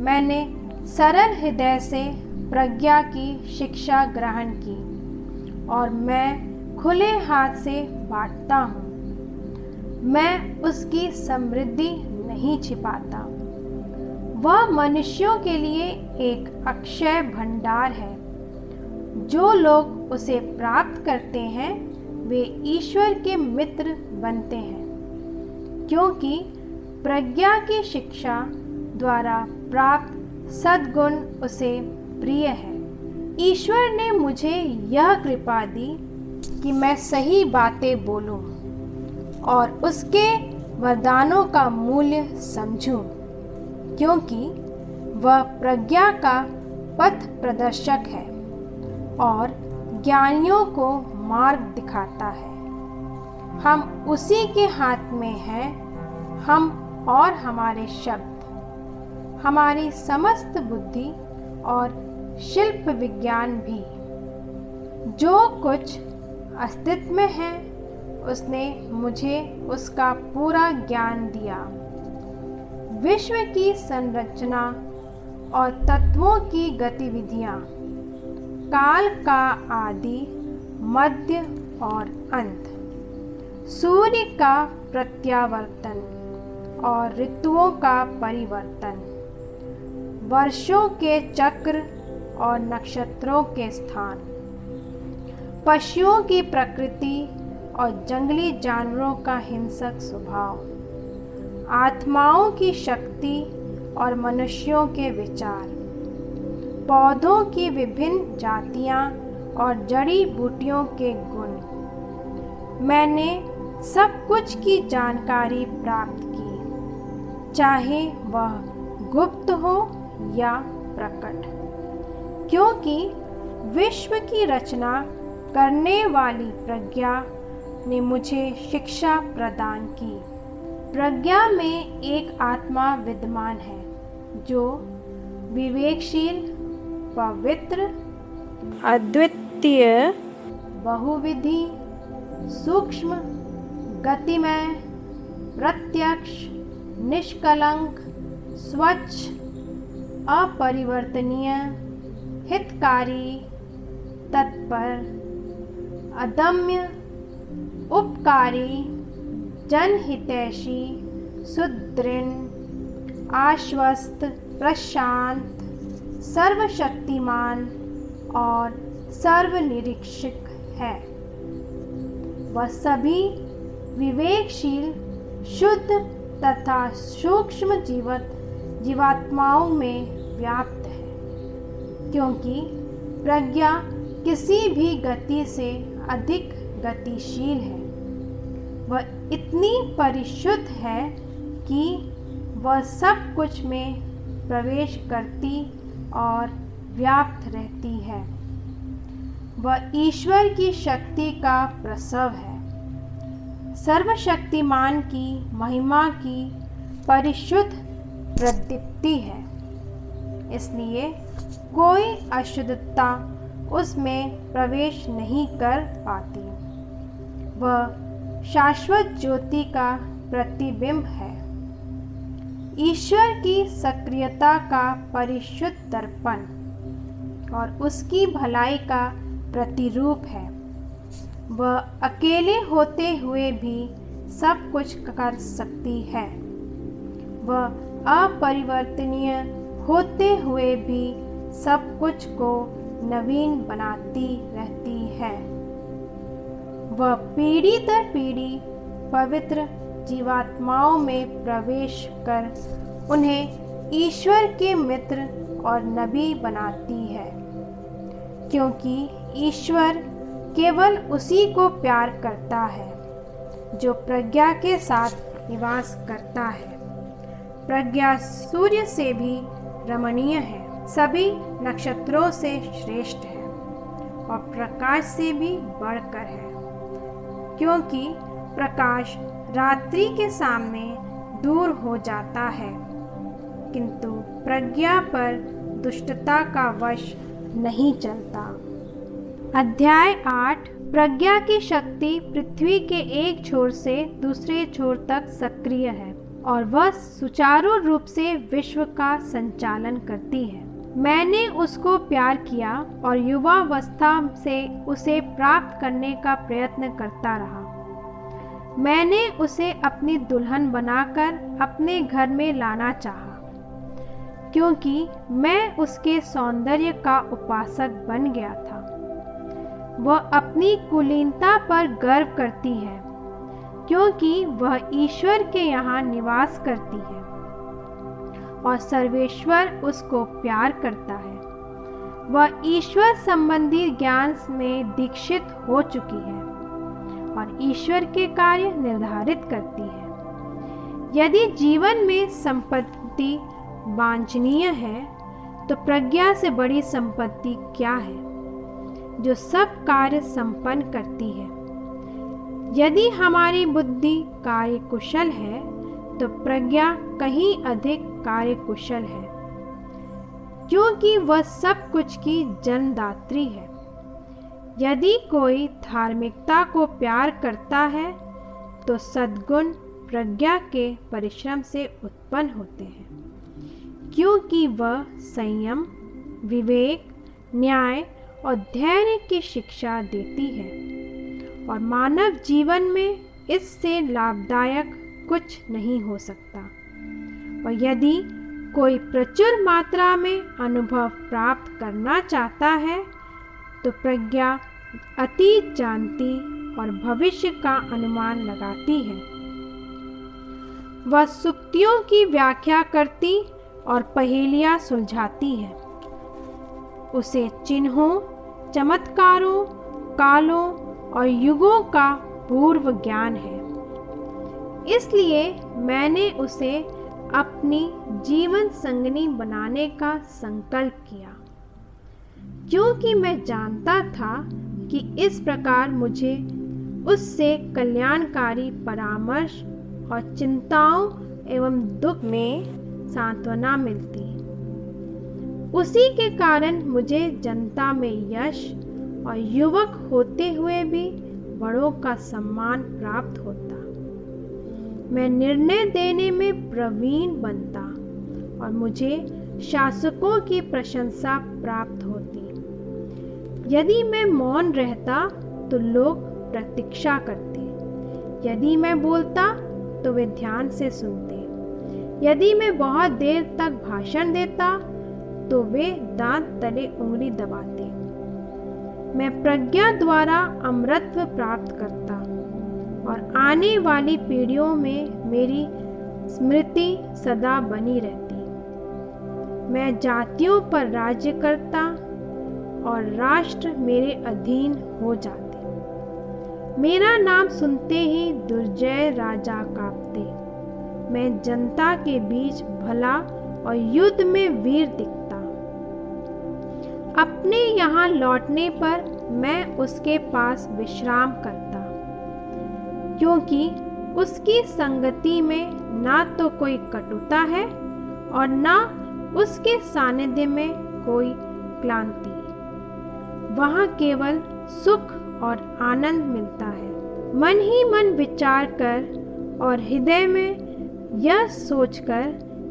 मैंने सरल हृदय से प्रज्ञा की शिक्षा ग्रहण की और मैं खुले हाथ से बांटता हूँ। मैं उसकी समृद्धि नहीं छिपाता। वह मनुष्यों के लिए एक अक्षय भंडार है। जो लोग उसे प्राप्त करते हैं वे ईश्वर के मित्र बनते हैं, क्योंकि प्रज्ञा की शिक्षा द्वारा प्राप्त सद्गुण उसे प्रिय है। ईश्वर ने मुझे यह कृपा दी कि मैं सही बातें बोलूं और उसके वरदानों का मूल्य समझूं, क्योंकि वह प्रज्ञा का पथ प्रदर्शक है और ज्ञानियों को मार्ग दिखाता है। हम उसी के हाथ में हैं, हम और हमारे शब्द, हमारी समस्त बुद्धि और शिल्प विज्ञान भी। जो कुछ अस्तित्व में है उसने मुझे उसका पूरा ज्ञान दिया। विश्व की संरचना और तत्वों की गतिविधियाँ, काल का आदि, मध्य और अंत, सूर्य का प्रत्यावर्तन और ऋतुओं का परिवर्तन, वर्षों के चक्र और नक्षत्रों के स्थान, पशुओं की प्रकृति और जंगली जानवरों का हिंसक स्वभाव, आत्माओं की शक्ति और मनुष्यों के विचार, पौधों की विभिन्न जातियां और जड़ी बूटियों के गुण, मैंने सब कुछ की जानकारी प्राप्त की, चाहे वह गुप्त हो या प्रकट, क्योंकि विश्व की रचना करने वाली प्रज्ञा ने मुझे शिक्षा प्रदान की। प्रज्ञा में एक आत्मा विद्यमान है जो विवेकशील, पवित्र, अद्वितीय, बहुविधि, सूक्ष्म, गतिमय, प्रत्यक्ष, निष्कलंक, स्वच्छ, अपरिवर्तनीय, हितकारी, तत्पर, अदम्य, उपकारी, जनहितैषी, सुदृढ़, आश्वस्त, प्रशांत, सर्वशक्तिमान और सर्वनिरीक्षक है। वह सभी विवेकशील, शुद्ध तथा सूक्ष्म जीवात्माओं में व्याप्त है, क्योंकि प्रज्ञा किसी भी गति से अधिक गतिशील है। वह इतनी परिशुद्ध है कि वह सब कुछ में प्रवेश करती और व्याप्त रहती है। वह ईश्वर की शक्ति का प्रसव है, सर्वशक्तिमान की महिमा की परिशुद्ध प्रदीप्ति है। इसलिए कोई अशुद्धता उसमें प्रवेश नहीं कर पाती। वह शाश्वत ज्योति का प्रतिबिंब है, ईश्वर की सक्रियता का परिशुद्ध दर्पण और उसकी भलाई का प्रतिरूप है। वह अकेले होते हुए भी सब कुछ कर सकती है। वह अपरिवर्तनीय होते हुए भी सब कुछ को नवीन बनाती रहती है। वह पीढ़ी दर पीढ़ी पवित्र जीवात्माओं में प्रवेश कर उन्हें ईश्वर के मित्र और नबी बनाती है, क्योंकि ईश्वर केवल उसी को प्यार करता है जो प्रज्ञा के साथ निवास करता है। प्रज्ञा सूर्य से भी रमणीय है, सभी नक्षत्रों से श्रेष्ठ है और प्रकाश से भी बढ़कर है, क्योंकि प्रकाश रात्रि के सामने दूर हो जाता है, किंतु प्रज्ञा पर दुष्टता का वश नहीं चलता। अध्याय 8। प्रज्ञा की शक्ति पृथ्वी के एक छोर से दूसरे छोर तक सक्रिय है और वह सुचारू रूप से विश्व का संचालन करती है। मैंने उसको प्यार किया और युवावस्था से उसे प्राप्त करने का प्रयत्न करता रहा। मैंने उसे अपनी दुल्हन बनाकर अपने घर में लाना चाहा, क्योंकि मैं उसके सौंदर्य का उपासक बन गया था। वह अपनी कुलीनता पर गर्व करती है, क्योंकि वह ईश्वर के यहाँ निवास करती है और सर्वेश्वर उसको प्यार करता है। वह ईश्वर संबंधी ज्ञान में दीक्षित हो चुकी है और ईश्वर के कार्य निर्धारित करती है। यदि जीवन में संपत्ति वांछनीय है, तो प्रज्ञा से बड़ी संपत्ति क्या है जो सब कार्य संपन्न करती है। यदि हमारी बुद्धि कार्यकुशल है, तो प्रज्ञा कहीं अधिक कार्यकुशल है, क्योंकि वह सब कुछ की जन्मदात्री है। यदि कोई धार्मिकता को प्यार करता है, तो सद्गुण प्रज्ञा के परिश्रम से उत्पन्न होते हैं, क्योंकि वह संयम, विवेक, न्याय और धैर्य की शिक्षा देती है और मानव जीवन में इससे लाभदायक कुछ नहीं हो सकता। और यदि कोई प्रचुर मात्रा में अनुभव प्राप्त करना चाहता है, तो प्रज्ञा अतीत जानती और भविष्य का अनुमान लगाती है। वह सुक्तियों की व्याख्या करती और पहेलियां सुलझाती है। उसे चिन्हों, चमत्कारों, कालों और युगों का पूर्व ज्ञान है। इसलिए मैंने उसे अपनी जीवन संगनी बनाने का संकल्प किया, क्योंकि मैं जानता था कि इस प्रकार मुझे उससे कल्याणकारी परामर्श और चिंताओं एवं दुख में सांत्वना मिलती। उसी के कारण मुझे जनता में यश और युवक होते हुए भी बड़ों का सम्मान प्राप्त होता। मैं निर्णय देने में प्रवीण बनता और मुझे शासकों की प्रशंसा प्राप्त होती। यदि मैं मौन रहता तो लोग प्रतीक्षा करते, यदि मैं बोलता तो वे ध्यान से सुनते, यदि मैं बहुत देर तक भाषण देता तो वे दांत तले उंगली दबाते। मैं प्रज्ञा द्वारा अमरत्व प्राप्त करता और आने वाली पीढ़ियों में मेरी स्मृति सदा बनी रहती। मैं जातियों पर राज्य करता और राष्ट्र मेरे अधीन हो जाते। मेरा नाम सुनते ही दुर्जय राजा कांपते। मैं जनता के बीच भला और युद्ध में वीर दिखता। अपने यहाँ लौटने पर मैं उसके पास विश्राम करता, क्योंकि उसकी संगति में ना तो कोई कटुता है और ना उसके सानिध्य में कोई क्लांति। वहाँ केवल सुख और आनंद मिलता है। मन ही मन विचार कर और हृदय में यह सोचकर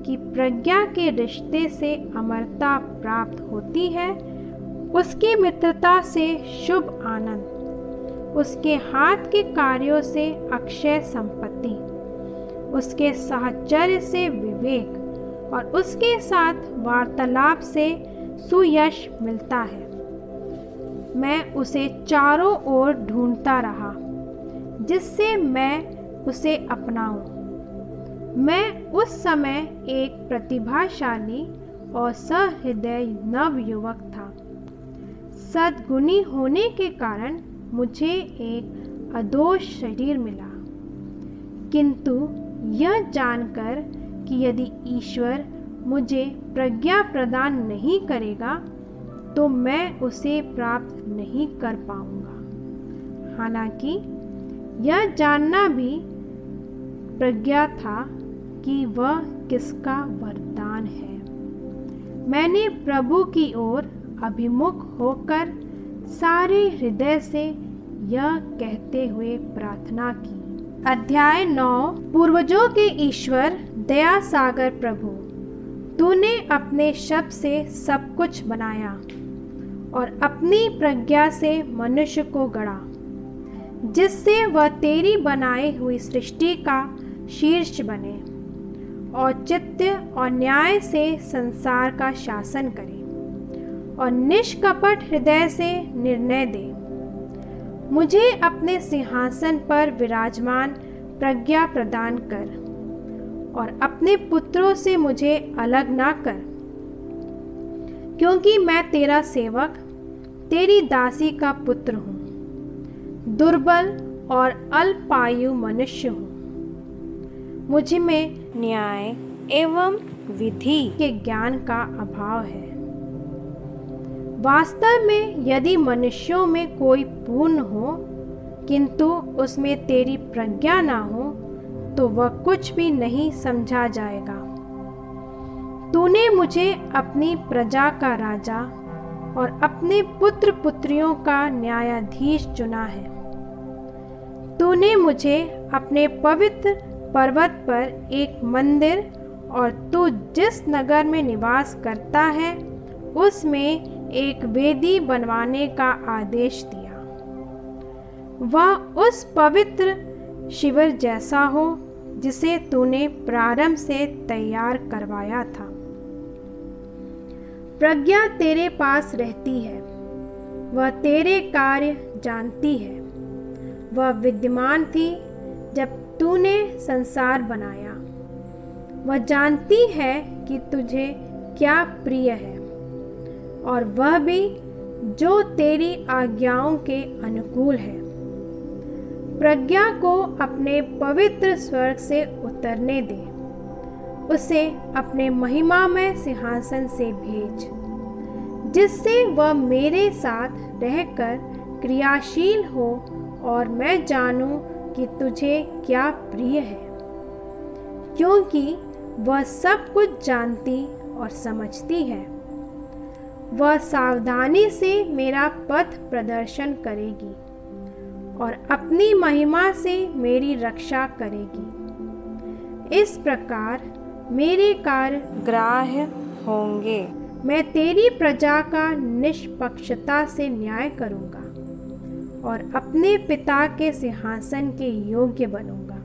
कि प्रज्ञा के रिश्ते से अमरता प्राप्त होती है, उसकी मित्रता से शुभ आनंद, उसके हाथ के कार्यों से अक्षय संपत्ति, उसके साहचर्य से विवेक और उसके साथ वार्तालाप से सुयश मिलता है। मैं उसे चारों ओर ढूंढता रहा, जिससे मैं उसे अपनाऊं। मैं उस समय एक प्रतिभाशाली और सहृदय नवयुवक था। सद्गुणी होने के कारण मुझे एक अदोष शरीर मिला, किंतु यह जानकर कि यदि ईश्वर मुझे प्रज्ञा प्रदान नहीं करेगा तो मैं उसे प्राप्त नहीं कर पाऊंगा। हालांकि यह जानना भी प्रज्ञा था कि वह किसका वरदान है। मैंने प्रभु की ओर अभिमुख होकर सारे हृदय से यह कहते हुए प्रार्थना की। अध्याय 9। पूर्वजों के ईश्वर दया सागर प्रभु, तूने अपने शब्द से सब कुछ बनाया और अपनी प्रज्ञा से मनुष्य को गढ़ा, जिससे वह तेरी बनाई हुई सृष्टि का शीर्ष बने, औचित्य और न्याय से संसार का शासन करे और निष्कपट हृदय से निर्णय दे। मुझे अपने सिंहासन पर विराजमान प्रज्ञा प्रदान कर और अपने पुत्रों से मुझे अलग ना कर, क्योंकि मैं तेरा सेवक, तेरी दासी का पुत्र हूँ, दुर्बल और अल्पायु मनुष्य हूँ। मुझ में न्याय एवं विधि के ज्ञान का अभाव है। वास्तव में यदि मनुष्यों में कोई पूर्ण हो किंतु उसमें तेरी प्रज्ञा ना हो तो वह कुछ भी नहीं समझा जाएगा। तूने मुझे अपनी प्रजा का राजा और अपने पुत्र पुत्रियों का न्यायाधीश चुना है। तूने मुझे अपने पवित्र पर्वत पर एक मंदिर और तू जिस नगर में निवास करता है उसमें एक वेदी बनवाने का आदेश दिया। वह उस पवित्र शिविर जैसा हो जिसे तूने प्रारंभ से तैयार करवाया था। प्रज्ञा तेरे पास रहती है, वह तेरे कार्य जानती है। वह विद्यमान थी जब तूने संसार बनाया। वह जानती है कि तुझे क्या प्रिय है, और वह भी जो तेरी आज्ञाओं के अनुकूल है। प्रज्ञा को अपने पवित्र स्वर्ग से उतरने दे। उसे अपने महिमामय सिंहासन से भेज, जिससे वह मेरे साथ रहकर क्रियाशील हो और मैं जानूं कि तुझे क्या प्रिय है, क्योंकि वह सब कुछ जानती और समझती है। वह सावधानी से मेरा पथ प्रदर्शन करेगी और अपनी महिमा से मेरी रक्षा करेगी। इस प्रकार मेरे कार्य ग्राह्य होंगे। मैं तेरी प्रजा का निष्पक्षता से न्याय करूंगा और अपने पिता के सिंहासन के योग्य बनूंगा।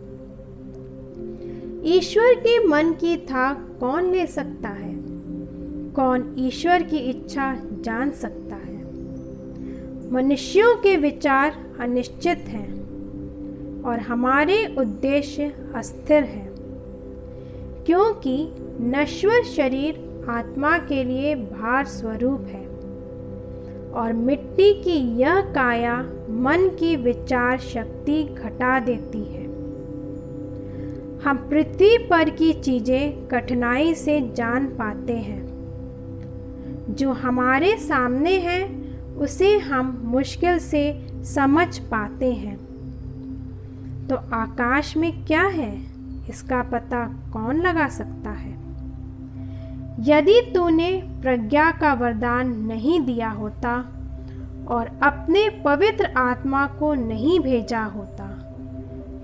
ईश्वर के मन की थाह कौन ले सकता है? कौन ईश्वर की इच्छा जान सकता है? मनुष्यों के विचार अनिश्चित हैं और हमारे उद्देश्य अस्थिर हैं, क्योंकि नश्वर शरीर आत्मा के लिए भार स्वरूप है और मिट्टी की यह काया मन की विचार शक्ति घटा देती है। हम पृथ्वी पर की चीजें कठिनाई से जान पाते हैं। जो हमारे सामने है उसे हम मुश्किल से समझ पाते हैं। तो आकाश में क्या है, इसका पता कौन लगा सकता है? यदि तूने प्रज्ञा का वरदान नहीं दिया होता और अपने पवित्र आत्मा को नहीं भेजा होता,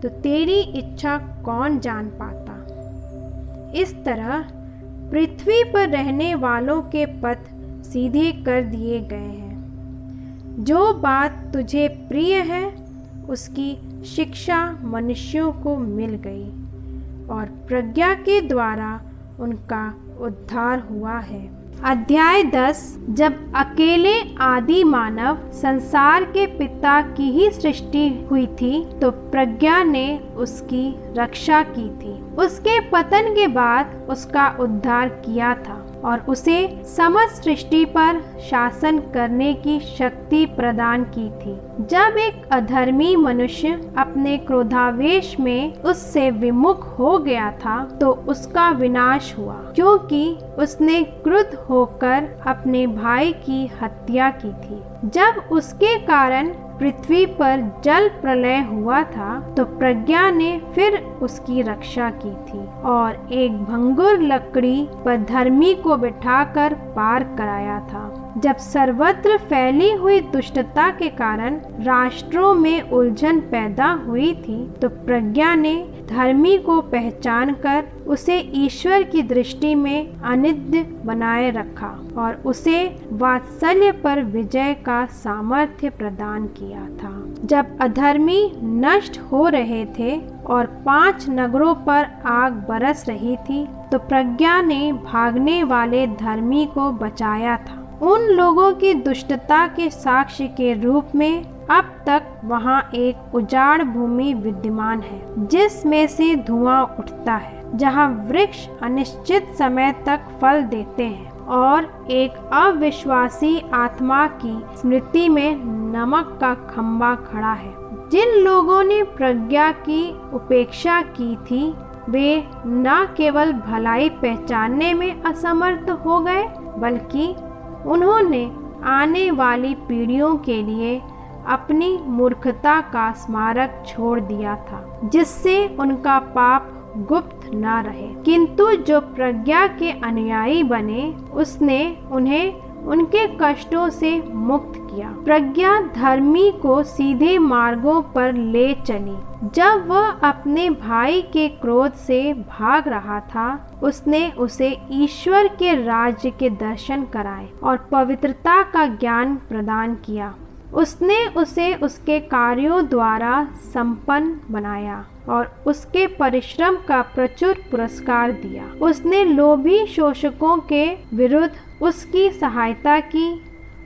तो तेरी इच्छा कौन जान पाता? इस तरह पृथ्वी पर रहने वालों के पथ सीधे कर दिए गए हैं। जो बात तुझे प्रिय है उसकी शिक्षा मनुष्यों को मिल गई और प्रज्ञा के द्वारा उनका उद्धार हुआ है। अध्याय 10। जब अकेले आदि मानव संसार के पिता की ही सृष्टि हुई थी, तो प्रज्ञा ने उसकी रक्षा की थी। उसके पतन के बाद उसका उद्धार किया था और उसे समस्त सृष्टि पर शासन करने की शक्ति प्रदान की थी। जब एक अधर्मी मनुष्य अपने क्रोधावेश में उससे विमुख हो गया था, तो उसका विनाश हुआ, क्योंकि उसने क्रुद्ध होकर अपने भाई की हत्या की थी। जब उसके कारण पृथ्वी पर जल प्रलय हुआ था, तो प्रज्ञा ने फिर उसकी रक्षा की थी और एक भंगुर लकड़ी पर धर्मी को बिठाकर पार कराया था। जब सर्वत्र फैली हुई दुष्टता के कारण राष्ट्रों में उलझन पैदा हुई थी, तो प्रज्ञा ने धर्मी को पहचान कर उसे ईश्वर की दृष्टि में अनिंद्य बनाए रखा और उसे वात्सल्य पर विजय का सामर्थ्य प्रदान किया था। जब अधर्मी नष्ट हो रहे थे और 5 नगरों पर आग बरस रही थी, तो प्रज्ञा ने भागने वाले धर्मी को बचाया था। उन लोगों की दुष्टता के साक्ष्य के रूप में अब तक वहाँ एक उजाड़ भूमि विद्यमान है, जिसमें से धुआं उठता है, जहाँ वृक्ष अनिश्चित समय तक फल देते हैं और एक अविश्वासी आत्मा की स्मृति में नमक का खंभा खड़ा है। जिन लोगों ने प्रज्ञा की उपेक्षा की थी, वे न केवल भलाई पहचानने में असमर्थ हो गए, बल्कि उन्होंने आने वाली पीढ़ियों के लिए अपनी मूर्खता का स्मारक छोड़ दिया था, जिससे उनका पाप गुप्त न रहे। किंतु जो प्रज्ञा के अनुयायी बने, उसने उन्हें उनके कष्टों से मुक्त किया। प्रज्ञा धर्मी को सीधे मार्गों पर ले चली। जब वह अपने भाई के क्रोध से भाग रहा था, उसने उसे ईश्वर के राज्य के दर्शन कराए और पवित्रता का ज्ञान प्रदान किया। उसने उसे उसके कार्यों द्वारा संपन्न बनाया और उसके परिश्रम का प्रचुर पुरस्कार दिया। उसने लोभी शोषकों के विरुद्ध उसकी सहायता की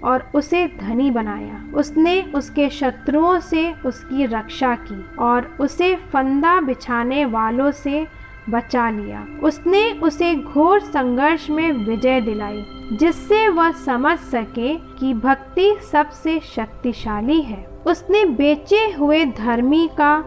और उसे धनी बनाया। उसने उसके शत्रुओं से उसकी रक्षा की और उसे फंदा बिछाने वालों से बचा लिया। उसने उसे घोर संघर्ष में विजय दिलाई, जिससे वह समझ सके कि भक्ति सबसे शक्तिशाली है। उसने बेचे हुए धर्मी का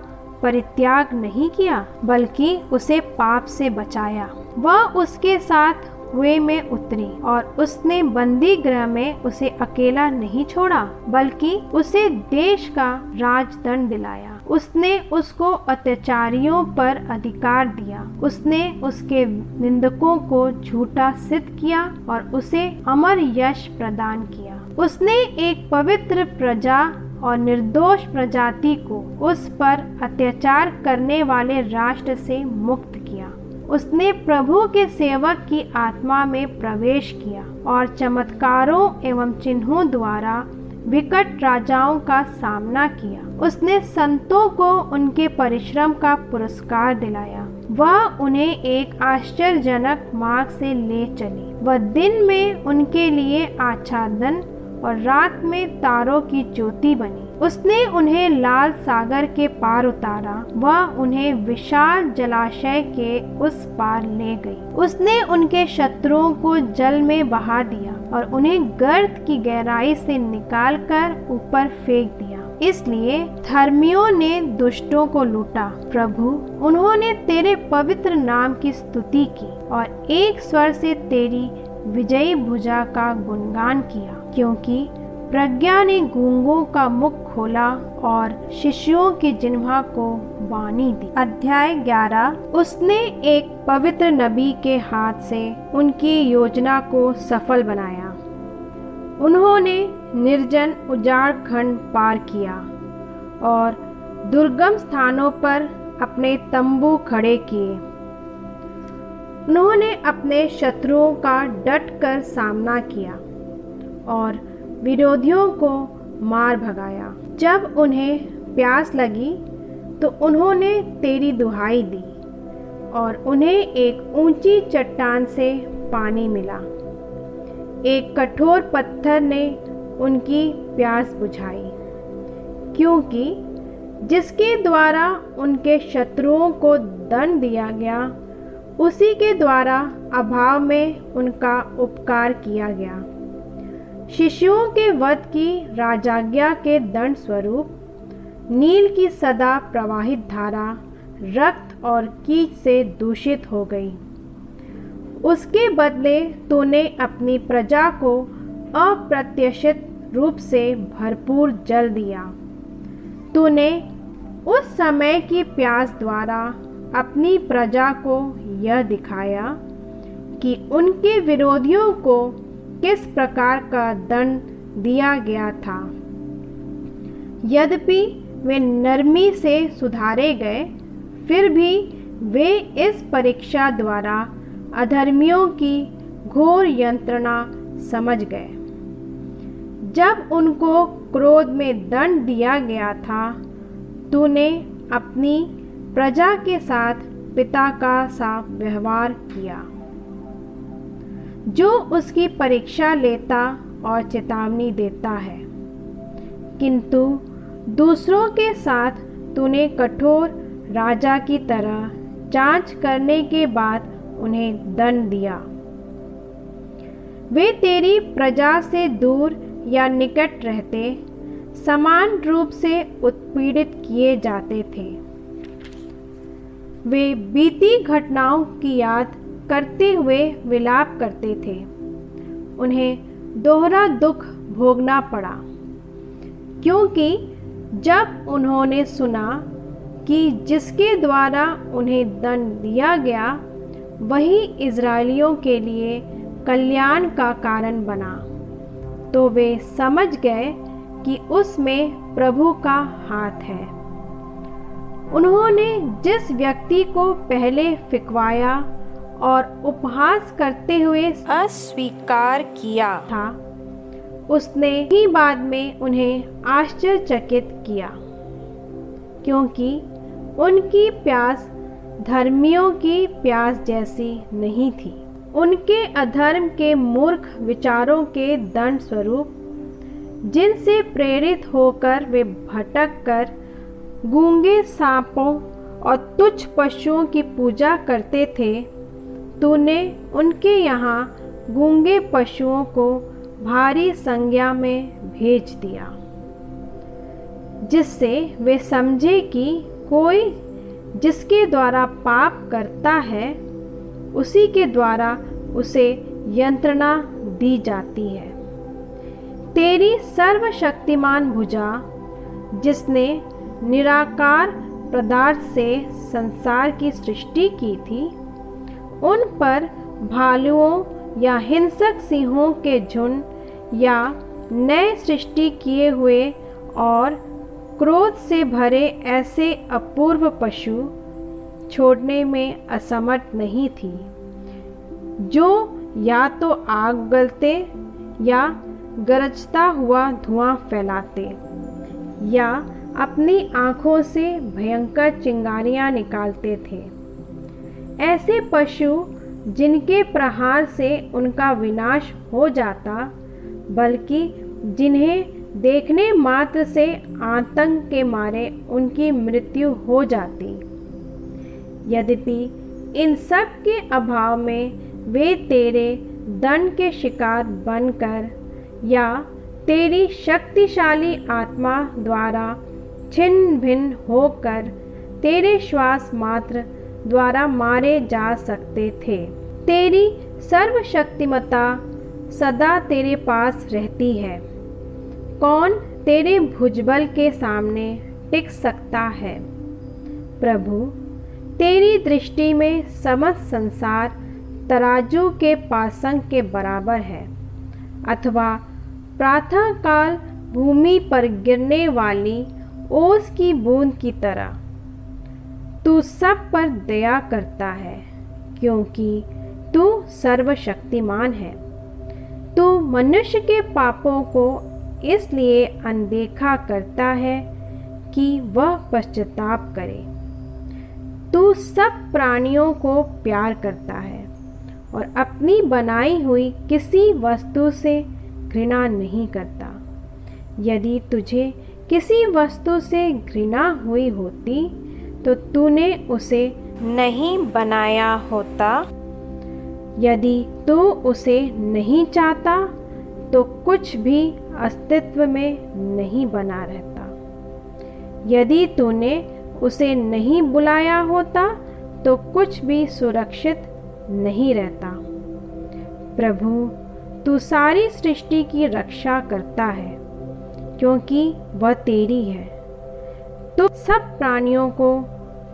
परित्याग नहीं किया, बल्कि उसे पाप से बचाया। वह उसके साथ कुएं में उतरी और उसने बंदी गृह में उसे अकेला नहीं छोड़ा, बल्कि उसे देश का राजदंड दिलाया। उसने उसको अत्याचारियों पर अधिकार दिया। उसने उसके निंदकों को झूठा सिद्ध किया और उसे अमर यश प्रदान किया। उसने एक पवित्र प्रजा और निर्दोष प्रजाति को उस पर अत्याचार करने वाले राष्ट्र से मुक्त किया। उसने प्रभु के सेवक की आत्मा में प्रवेश किया और चमत्कारों एवं चिन्हों द्वारा विकट राजाओं का सामना किया। उसने संतों को उनके परिश्रम का पुरस्कार दिलाया। वह उन्हें एक आश्चर्यजनक मार्ग से ले चली। वह दिन में उनके लिए आच्छादन और रात में तारों की ज्योति बनी। उसने उन्हें लाल सागर के पार उतारा। वह उन्हें विशाल जलाशय के उस पार ले गई। उसने उनके शत्रुओं को जल में बहा दिया और उन्हें गर्त की गहराई से निकालकर ऊपर फेंक दिया। इसलिए धर्मियों ने दुष्टों को लूटा। प्रभु, उन्होंने तेरे पवित्र नाम की स्तुति की और एक स्वर से तेरी विजयी भुजा का गुणगान किया, क्योंकि प्रज्ञा ने गूंगों का मुख खोला और शिष्यों की जिह्वा को वाणी दी। अध्याय 11। उसने एक पवित्र नबी के हाथ से उनकी योजना को सफल बनाया। उन्होंने निर्जन उजाड़ खंड पार किया और दुर्गम स्थानों पर अपने तंबू खड़े किए। उन्होंने अपने शत्रुओं का डटकर सामना किया और विरोधियों को मार भगाया। जब उन्हें प्यास लगी तो उन्होंने तेरी दुहाई दी और उन्हें एक ऊंची चट्टान से पानी मिला। एक कठोर पत्थर ने उनकी प्यास बुझाई, क्योंकि जिसके द्वारा उनके शत्रुओं को दंड दिया गया, उसी के द्वारा अभाव में उनका उपकार किया गया। शिशुओं के वध की राजाज्ञा के दंड स्वरूप नील की सदा प्रवाहित धारा रक्त और कीच से दूषित हो गई। उसके बदले तूने अपनी प्रजा को अप्रत्याशित रूप से भरपूर जल दिया। तूने उस समय की प्यास द्वारा अपनी प्रजा को यह दिखाया कि उनके विरोधियों को किस प्रकार का दंड दिया गया था। यद्यपि वे नरमी से सुधारे गए, फिर भी वे इस परीक्षा द्वारा अधर्मियों की घोर यंत्रणा समझ गए। जब उनको क्रोध में दंड दिया गया था, तूने अपनी प्रजा के साथ पिता का सा व्यवहार किया, जो उसकी परीक्षा लेता और चेतावनी देता है। किंतु दूसरों के साथ तूने कठोर राजा की तरह जांच करने के बाद उन्हें दंड दिया। वे तेरी प्रजा से दूर या निकट रहते समान रूप से उत्पीड़ित किए जाते थे। वे बीती घटनाओं की याद करते हुए विलाप करते थे। उन्हें दोहरा दुख भोगना पड़ा, क्योंकि जब उन्होंने सुना कि जिसके द्वारा उन्हें दंड दिया गया वही इज़राइलियों के लिए कल्याण का कारण बना, तो वे समझ गए कि उसमें प्रभु का हाथ है। उन्होंने जिस व्यक्ति को पहले फिकवाया और उपहास करते हुए अस्वीकार किया था, उसने ही बाद में उन्हें आश्चर्यचकित किया, क्योंकि उनकी प्यास धर्मियों की प्यास जैसी नहीं थी। उनके अधर्म के मूर्ख विचारों के दंड स्वरूप जिनसे प्रेरित होकर वे भटक कर गूंगे सांपों और तुच्छ पशुओं की पूजा करते थे, तूने उनके यहाँ गूंगे पशुओं को भारी संज्ञा में भेज दिया, जिससे वे समझे कि कोई जिसके द्वारा पाप करता है उसी के द्वारा उसे यंत्रणा दी जाती है। तेरी सर्वशक्तिमान भुजा, जिसने निराकार पदार्थ से संसार की सृष्टि की थी, उन पर भालुओं या हिंसक सिंहों के झुंड या नए सृष्टि किए हुए और क्रोध से भरे ऐसे अपूर्व पशु छोड़ने में असमर्थ नहीं थी, जो या तो आग गलते या गरजता हुआ धुआं फैलाते या अपनी आँखों से भयंकर चिंगारियाँ निकालते थे। ऐसे पशु जिनके प्रहार से उनका विनाश हो जाता, बल्कि जिन्हें देखने मात्र से आतंक के मारे उनकी मृत्यु हो जाती। यद्यपि इन सब के अभाव में वे तेरे दंड के शिकार बनकर या तेरी शक्तिशाली आत्मा द्वारा छिन्न भिन्न होकर तेरे श्वास मात्र द्वारा मारे जा सकते थे। तेरी सर्वशक्तिमता सदा तेरे पास रहती है। कौन तेरे भुजबल के सामने टिक सकता है? प्रभु, तेरी दृष्टि में समस्त संसार तराजू के पासंग के बराबर है, अथवा प्रातःकाल भूमि पर गिरने वाली ओस की बूंद की तरह। तू सब पर दया करता है, क्योंकि तू सर्वशक्तिमान है। तू मनुष्य के पापों को इसलिए अनदेखा करता है कि वह पश्चाताप करे। तू सब प्राणियों को प्यार करता है और अपनी बनाई हुई किसी वस्तु से घृणा नहीं करता। यदि तुझे किसी वस्तु से घृणा हुई होती तो तूने उसे नहीं बनाया होता। यदि तू उसे नहीं चाहता तो कुछ भी अस्तित्व में नहीं बना रहता। यदि तूने उसे नहीं बुलाया होता तो कुछ भी सुरक्षित नहीं रहता। प्रभु, तू सारी सृष्टि की रक्षा करता है, क्योंकि वह तेरी है। तू सब प्राणियों को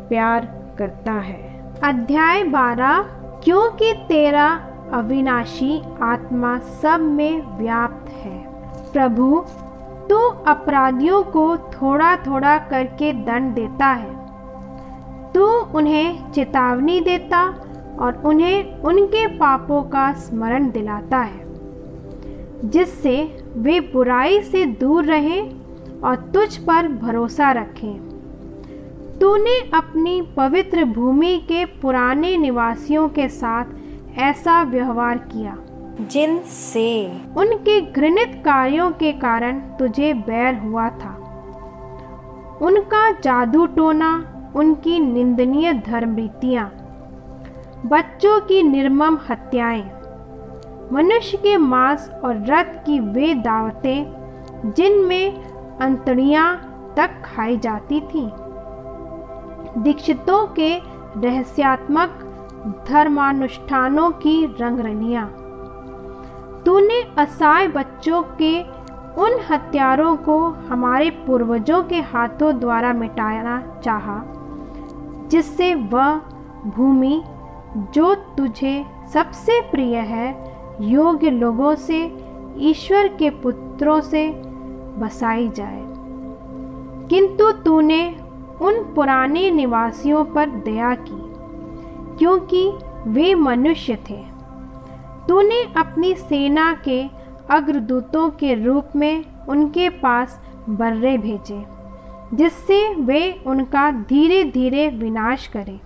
प्यार करता है। अध्याय 12। क्योंकि तेरा अविनाशी आत्मा सब में व्याप्त है। प्रभु, तू अपराधियों को थोड़ा थोड़ा करके दंड देता है। तू उन्हें चेतावनी देता और उन्हें उनके पापों का स्मरण दिलाता है, जिससे वे बुराई से दूर रहें और तुझ पर भरोसा रखें। तूने अपनी पवित्र भूमि के पुराने निवासियों के साथ ऐसा व्यवहार किया, जिनसे उनके घृणित कार्यों के कारण तुझे बैर हुआ था। उनका जादू टोना, उनकी निंदनीय धर्मरीतियाँ, बच्चों की निर्मम हत्याएं, मनुष्य के मांस और रक्त की वे दावतें जिनमें अंतड़ियाँ तक खाई जाती थीं, दीक्षितों के रहस्यात्मक धर्मानुष्ठानों की रंगरलियाँ। तूने असहाय बच्चों के उन हत्यारों को हमारे पूर्वजों के हाथों द्वारा मिटाना चाहा, जिससे वह भूमि जो तुझे सबसे प्रिय है योग्य लोगों से, ईश्वर के पुत्रों से बसाई जाए। किंतु तूने उन पुराने निवासियों पर दया की, क्योंकि वे मनुष्य थे। तूने अपनी सेना के अग्रदूतों के रूप में उनके पास बर्रे भेजे, जिससे वे उनका धीरे धीरे विनाश करें।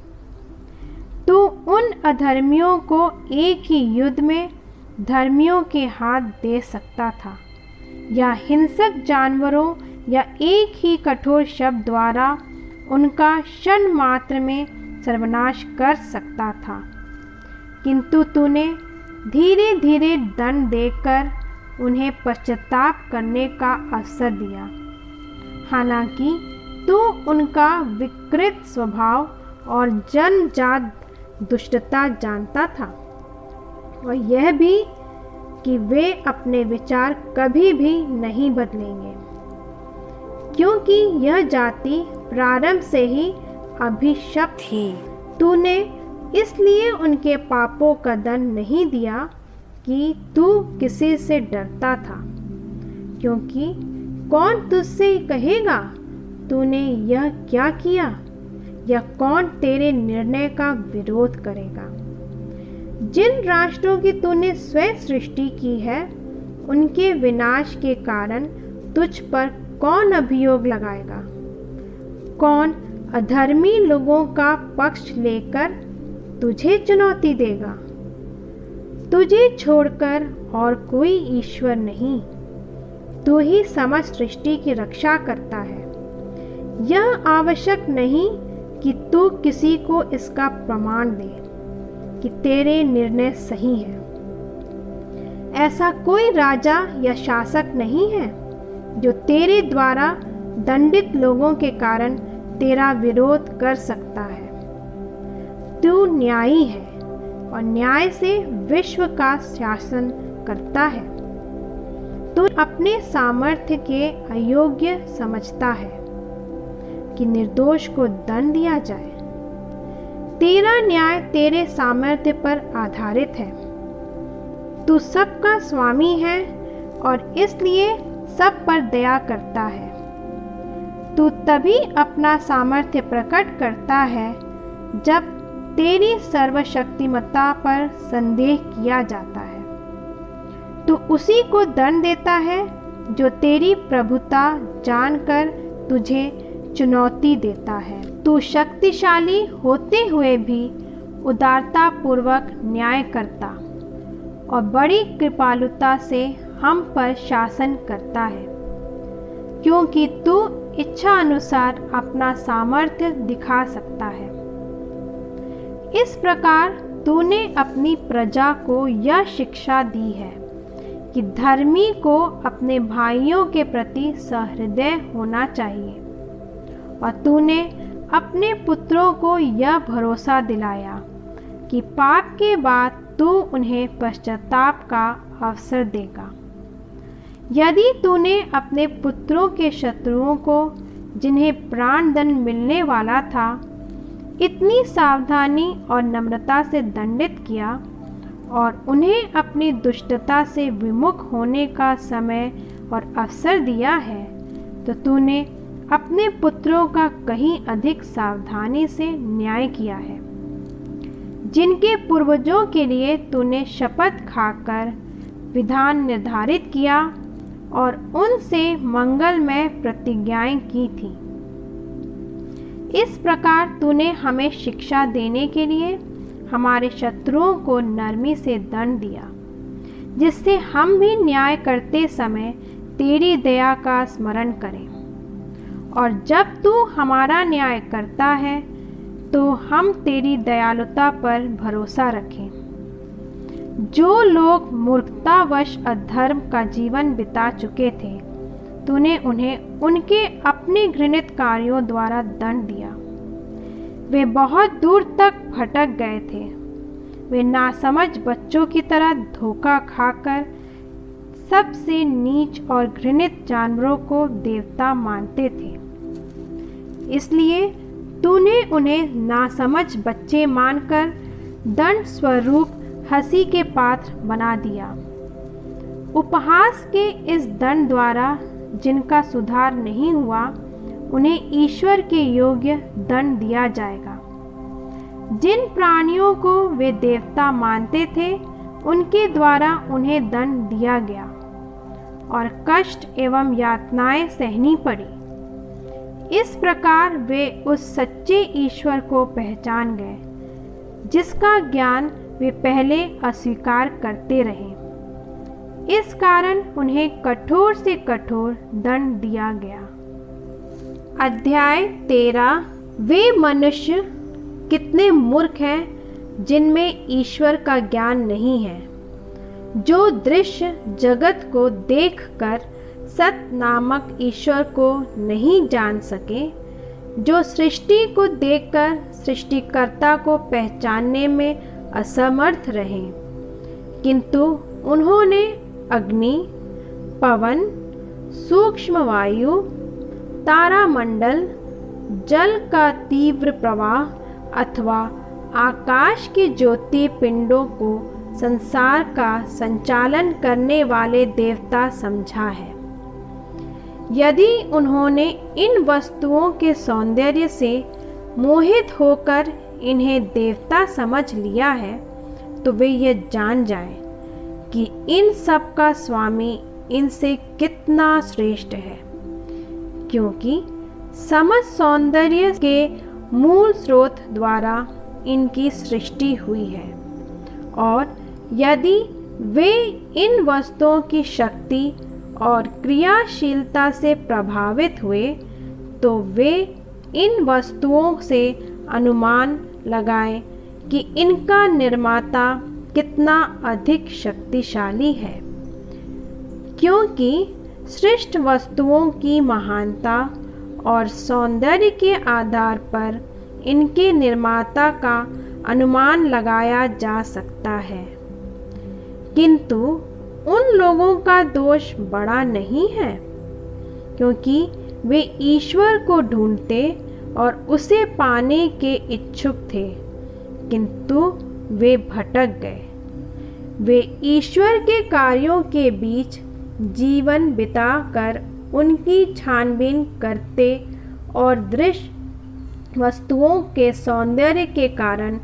तू उन अधर्मियों को एक ही युद्ध में धर्मियों के हाथ दे सकता था, या हिंसक जानवरों या एक ही कठोर शब्द द्वारा उनका क्षण मात्र में सर्वनाश कर सकता था, किंतु तूने धीरे धीरे दंड देकर उन्हें पश्चाताप करने का अवसर दिया। हालांकि तू उनका विकृत स्वभाव और जन्मजात दुष्टता जानता था, और यह भी कि वे अपने विचार कभी भी नहीं बदलेंगे, क्योंकि यह जाति प्रारंभ से ही अभिशप्त थी। तूने इसलिए उनके पापों का दंड नहीं दिया कि तू किसी से डरता था, क्योंकि कौन तुझसे कहेगा तूने यह क्या किया, या कौन तेरे निर्णय का विरोध करेगा। जिन राष्ट्रों की तूने स्वयं सृष्टि की है, उनके विनाश के कारण तुझ पर कौन अभियोग लगाएगा? कौन अधर्मी लोगों का पक्ष लेकर तुझे चुनौती देगा? तुझे छोड़कर और कोई ईश्वर नहीं, तू ही समस्त सृष्टि की रक्षा करता है। यह आवश्यक नहीं कि तू किसी को इसका प्रमाण दे कि तेरे निर्णय सही हैं। ऐसा कोई राजा या शासक नहीं है जो तेरे द्वारा दंडित लोगों के कारण तेरा विरोध कर सकता है। तू न्यायी है और न्याय से विश्व का शासन करता है। तू अपने सामर्थ्य के अयोग्य समझता है कि निर्दोष को दंड दिया जाए। तेरा न्याय तेरे सामर्थ्य पर आधारित है। तू सबका स्वामी है और इसलिए सब पर दया करता है। तू तभी अपना सामर्थ्य प्रकट करता है जब तेरी सर्वशक्तिमत्ता पर संदेह किया जाता है। तू उसी को दंड देता है जो तेरी प्रभुता जानकर तुझे चुनौती देता है। तू शक्तिशाली होते हुए भी उदारता पूर्वक न्याय करता और बड़ी कृपालुता से हम पर शासन करता है, क्योंकि तू इच्छा अनुसार अपना सामर्थ्य दिखा सकता है। इस प्रकार तूने अपनी प्रजा को यह शिक्षा दी है कि धर्मी को अपने भाइयों के प्रति सहृदय होना चाहिए, और तूने अपने पुत्रों को यह भरोसा दिलाया कि पाप के बाद तू उन्हें पश्चाताप का अवसर देगा। यदि तूने अपने पुत्रों के शत्रुओं को, जिन्हें प्राणदंड मिलने वाला था, इतनी सावधानी और नम्रता से दंडित किया और उन्हें अपनी दुष्टता से विमुख होने का समय और अवसर दिया है, तो तूने अपने पुत्रों का कहीं अधिक सावधानी से न्याय किया है, जिनके पूर्वजों के लिए तूने शपथ खाकर विधान निर्धारित किया और उनसे मंगलमय प्रतिज्ञाएं की थी। इस प्रकार तूने हमें शिक्षा देने के लिए हमारे शत्रुओं को नरमी से दंड दिया, जिससे हम भी न्याय करते समय तेरी दया का स्मरण करें। और जब तू हमारा न्याय करता है तो हम तेरी दयालुता पर भरोसा रखें। जो लोग मूर्खतावश अधर्म का जीवन बिता चुके थे, तूने उन्हें उनके अपने घृणित कार्यों द्वारा दंड दिया। वे बहुत दूर तक भटक गए थे। वे नासमझ बच्चों की तरह धोखा खाकर सबसे नीच और घृणित जानवरों को देवता मानते थे। इसलिए तूने उन्हें नासमझ बच्चे मानकर दंड स्वरूप हंसी के पात्र बना दिया। उपहास के इस दंड द्वारा जिनका सुधार नहीं हुआ, उन्हें ईश्वर के योग्य दंड दिया जाएगा। जिन प्राणियों को वे देवता मानते थे, उनके द्वारा उन्हें दंड दिया गया और कष्ट एवं यातनाएं सहनी पड़ी। इस प्रकार वे उस सच्चे ईश्वर को पहचान गए, जिसका ज्ञान वे पहले अस्वीकार करते रहे। इस कारण उन्हें कठोर से कठोर दंड दिया गया। अध्याय 13। वे मनुष्य कितने मूर्ख हैं जिनमें ईश्वर का ज्ञान नहीं है, जो दृश्य जगत को देखकर सत्य नामक ईश्वर को नहीं जान सके, जो सृष्टि को देखकर सृष्टिकर्ता को पहचानने में असमर्थ रहे, किंतु उन्होंने अग्नि, पवन, सूक्ष्म वायु, तारामंडल, जल का तीव्र प्रवाह अथवा आकाश के ज्योति पिंडों को संसार का संचालन करने वाले देवता समझा है। यदि उन्होंने इन वस्तुओं के सौंदर्य से मोहित होकर इन्हें देवता समझ लिया है, तो वे यह जान जाएं कि इन सब का स्वामी इनसे कितना श्रेष्ठ है, क्योंकि समस्त सौंदर्य के मूल स्रोत द्वारा इनकी सृष्टि हुई है। और यदि वे इन वस्तुओं की शक्ति और क्रियाशीलता से प्रभावित हुए, तो वे इन वस्तुओं से अनुमान लगाएं कि इनका निर्माता कितना अधिक शक्तिशाली है, क्योंकि सृष्ट वस्तुओं की महानता और सौंदर्य के आधार पर इनके निर्माता का अनुमान लगाया जा सकता है। किंतु उन लोगों का दोष बड़ा नहीं है, क्योंकि वे ईश्वर को ढूंढते और उसे पाने के इच्छुक थे, किंतु वे भटक गए। वे ईश्वर के कार्यों के बीच जीवन बिताकर उनकी छानबीन करते और दृश्य वस्तुओं के सौंदर्य के कारण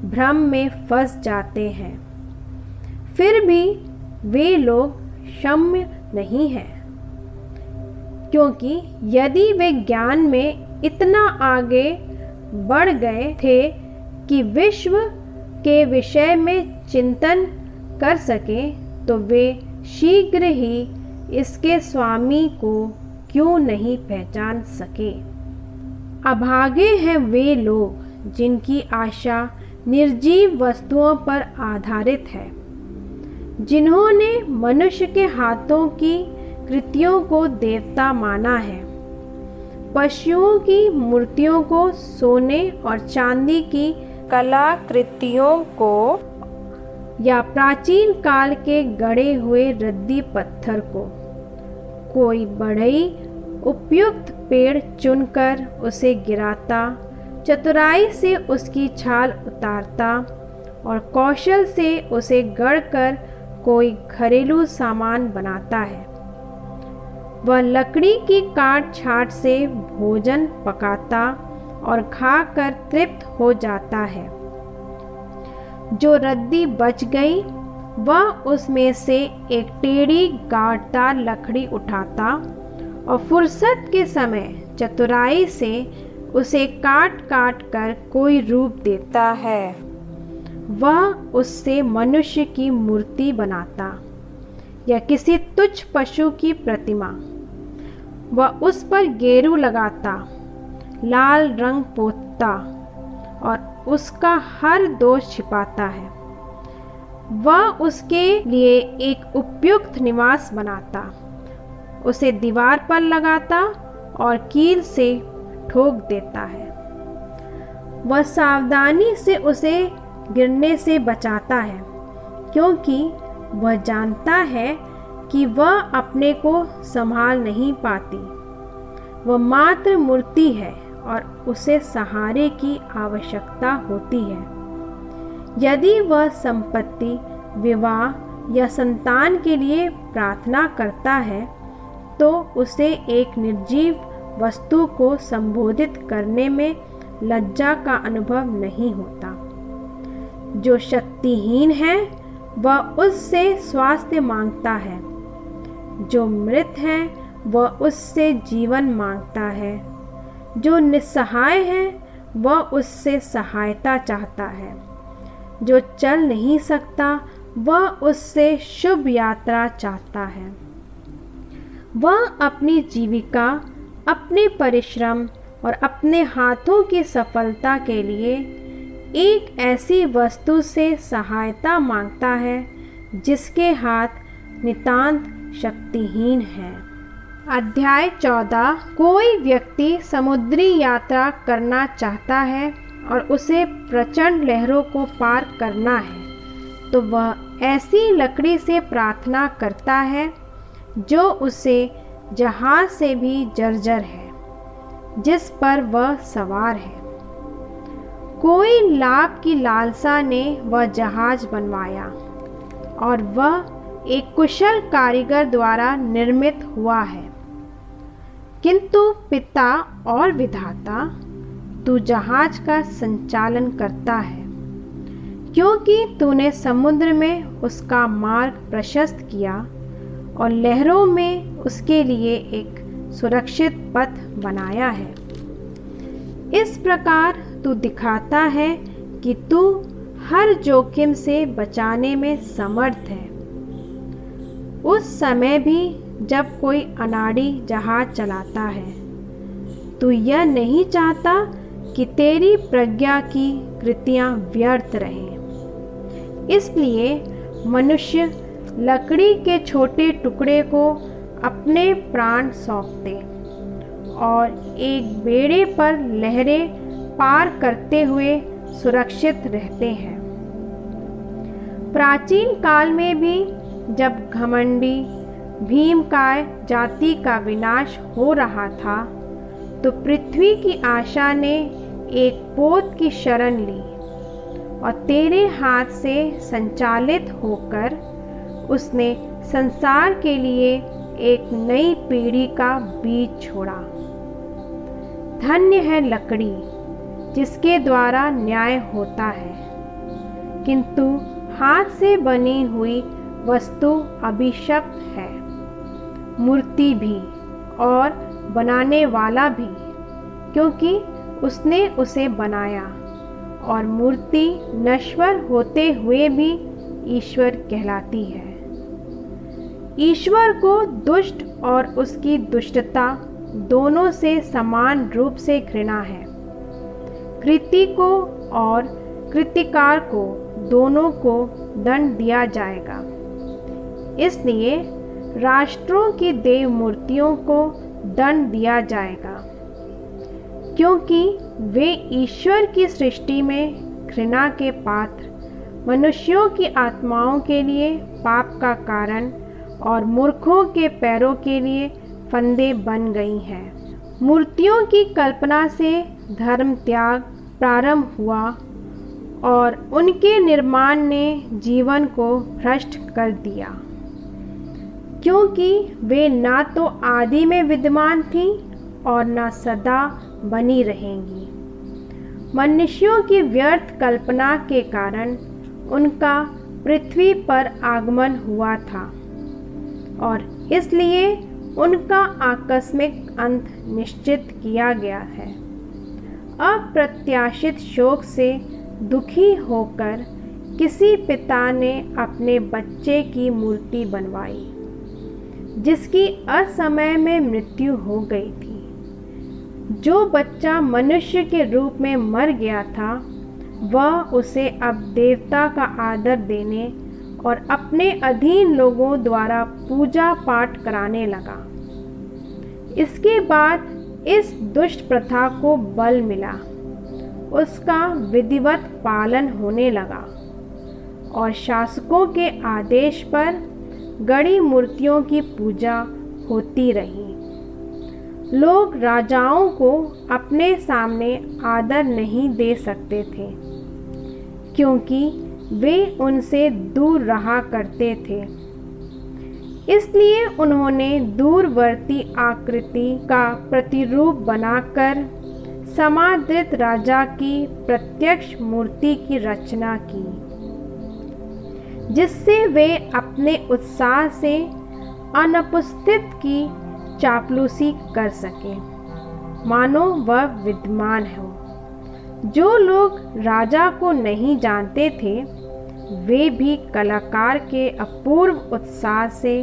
भ्रम में फंस जाते हैं। फिर भी वे लोग क्षम्य नहीं हैं, क्योंकि यदि वे ज्ञान में इतना आगे बढ़ गए थे कि विश्व के विषय में चिंतन कर सके, तो वे शीघ्र ही इसके स्वामी को क्यों नहीं पहचान सके। अभागे हैं वे लोग जिनकी आशा निर्जीव वस्तुओं पर आधारित है, जिन्होंने मनुष्य के हाथों की कृतियों को देवता माना है, पशुओं की मूर्तियों को, सोने और चांदी की कलाकृतियों को, या प्राचीन काल के गढ़े हुए रद्दी पत्थर को। कोई बढ़ई उपयुक्त पेड़ चुनकर उसे गिराता, चतुराई से उसकी छाल उतारता और कौशल से उसे गढ़कर कोई घरेलू सामान बनाता है। वह लकड़ी की काट छाट से भोजन पकाता और खाकर तृप्त हो जाता है। जो रद्दी बच गई, वह उसमें से एक टेढ़ी गांठदार लकड़ी उठाता और फुर्सत के समय चतुराई से उसे काट काट कर कोई रूप देता है। वह उससे मनुष्य की मूर्ति बनाता या किसी तुच्छ पशु की प्रतिमा। वह उस पर गेरू लगाता, लाल रंग पोतता और उसका हर दोष छिपाता है। वह उसके लिए एक उपयुक्त निवास बनाता, उसे दीवार पर लगाता और कील से ठोक देता है। वह सावधानी से उसे गिरने से बचाता है, क्योंकि वह जानता है कि वह अपने को संभाल नहीं पाती। वह मात्र मूर्ति है और उसे सहारे की आवश्यकता होती है। यदि वह संपत्ति, विवाह या संतान के लिए प्रार्थना करता है, तो उसे एक निर्जीव वस्तु को संबोधित करने में लज्जा का अनुभव नहीं होता। जो शक्तिहीन है, वह उससे स्वास्थ्य मांगता है। जो मृत है, वह उससे जीवन मांगता है। जो निस्सहाय है, वह उससे सहायता चाहता है। जो चल नहीं सकता, वह उससे शुभ यात्रा चाहता है। वह अपनी जीविका, अपने परिश्रम और अपने हाथों की सफलता के लिए एक ऐसी वस्तु से सहायता मांगता है जिसके हाथ नितांत शक्तिहीन है। अध्याय 14। कोई व्यक्ति समुद्री यात्रा करना चाहता है और उसे प्रचंड लहरों को पार करना है, तो वह ऐसी लकड़ी से प्रार्थना करता है जो उसे जहाज से भी जर्जर है जिस पर वह सवार है। कोई लाभ की लालसा ने वह जहाज बनवाया और वह एक कुशल कारीगर द्वारा निर्मित हुआ है, किंतु पिता और विधाता तू जहाज का संचालन करता है, क्योंकि तूने समुद्र में उसका मार्ग प्रशस्त किया और लहरों में उसके लिए एक सुरक्षित पथ बनाया है। इस प्रकार तू दिखाता है कि तू हर जोखिम से बचाने में समर्थ है। उस समय भी जब कोई अनाड़ी जहाज चलाता है, तू यह नहीं चाहता कि तेरी प्रज्ञा की कृतियां व्यर्थ रहें। इसलिए मनुष्य लकड़ी के छोटे टुकड़े को अपने प्राण सौंपते और एक बेड़े पर लहरें पार करते हुए सुरक्षित रहते हैं। प्राचीन काल में भी जब घमंडी भीमकाय जाति का विनाश हो रहा था, तो पृथ्वी की आशा ने एक पोत की शरण ली और तेरे हाथ से संचालित होकर उसने संसार के लिए एक नई पीढ़ी का बीज छोड़ा। धन्य है लकड़ी जिसके द्वारा न्याय होता है, किंतु हाथ से बनी हुई वस्तु अभिशप्त है, मूर्ति भी और बनाने वाला भी, क्योंकि उसने उसे बनाया, और मूर्ति नश्वर होते हुए भी ईश्वर कहलाती है। ईश्वर को दुष्ट और उसकी दुष्टता दोनों से समान रूप से घृणा है। कृति को और कृतिकार को दोनों को दंड दिया जाएगा। इसलिए राष्ट्रों की देव मूर्तियों को दंड दिया जाएगा, क्योंकि वे ईश्वर की सृष्टि में घृणा के पात्र, मनुष्यों की आत्माओं के लिए पाप का कारण और मूर्खों के पैरों के लिए फंदे बन गई हैं। मूर्तियों की कल्पना से धर्म त्याग प्रारंभ हुआ और उनके निर्माण ने जीवन को भ्रष्ट कर दिया, क्योंकि वे ना तो आदि में विद्यमान थी और ना सदा बनी रहेंगी। मनुष्यों की व्यर्थ कल्पना के कारण उनका पृथ्वी पर आगमन हुआ था और इसलिए उनका आकस्मिक अंत निश्चित किया गया है। अप्रत्याशित शोक से दुखी होकर किसी पिता ने अपने बच्चे की मूर्ति बनवाई, जिसकी असमय में मृत्यु हो गई थी। जो बच्चा मनुष्य के रूप में मर गया था, वह उसे अब देवता का आदर देने और अपने अधीन लोगों द्वारा पूजा पाठ कराने लगा। इसके बाद इस दुष्ट प्रथा को बल मिला, उसका विधिवत पालन होने लगा और शासकों के आदेश पर गढ़ी मूर्तियों की पूजा होती रही। लोग राजाओं को अपने सामने आदर नहीं दे सकते थे, क्योंकि वे उनसे दूर रहा करते थे। इसलिए उन्होंने दूरवर्ती आकृति का प्रतिरूप बनाकर समादृत राजा की प्रत्यक्ष मूर्ति की रचना की, जिससे वे अपने उत्साह से अनुपस्थित की चापलूसी कर सके, मानो वह विद्यमान हो। जो लोग राजा को नहीं जानते थे, वे भी कलाकार के अपूर्व उत्साह से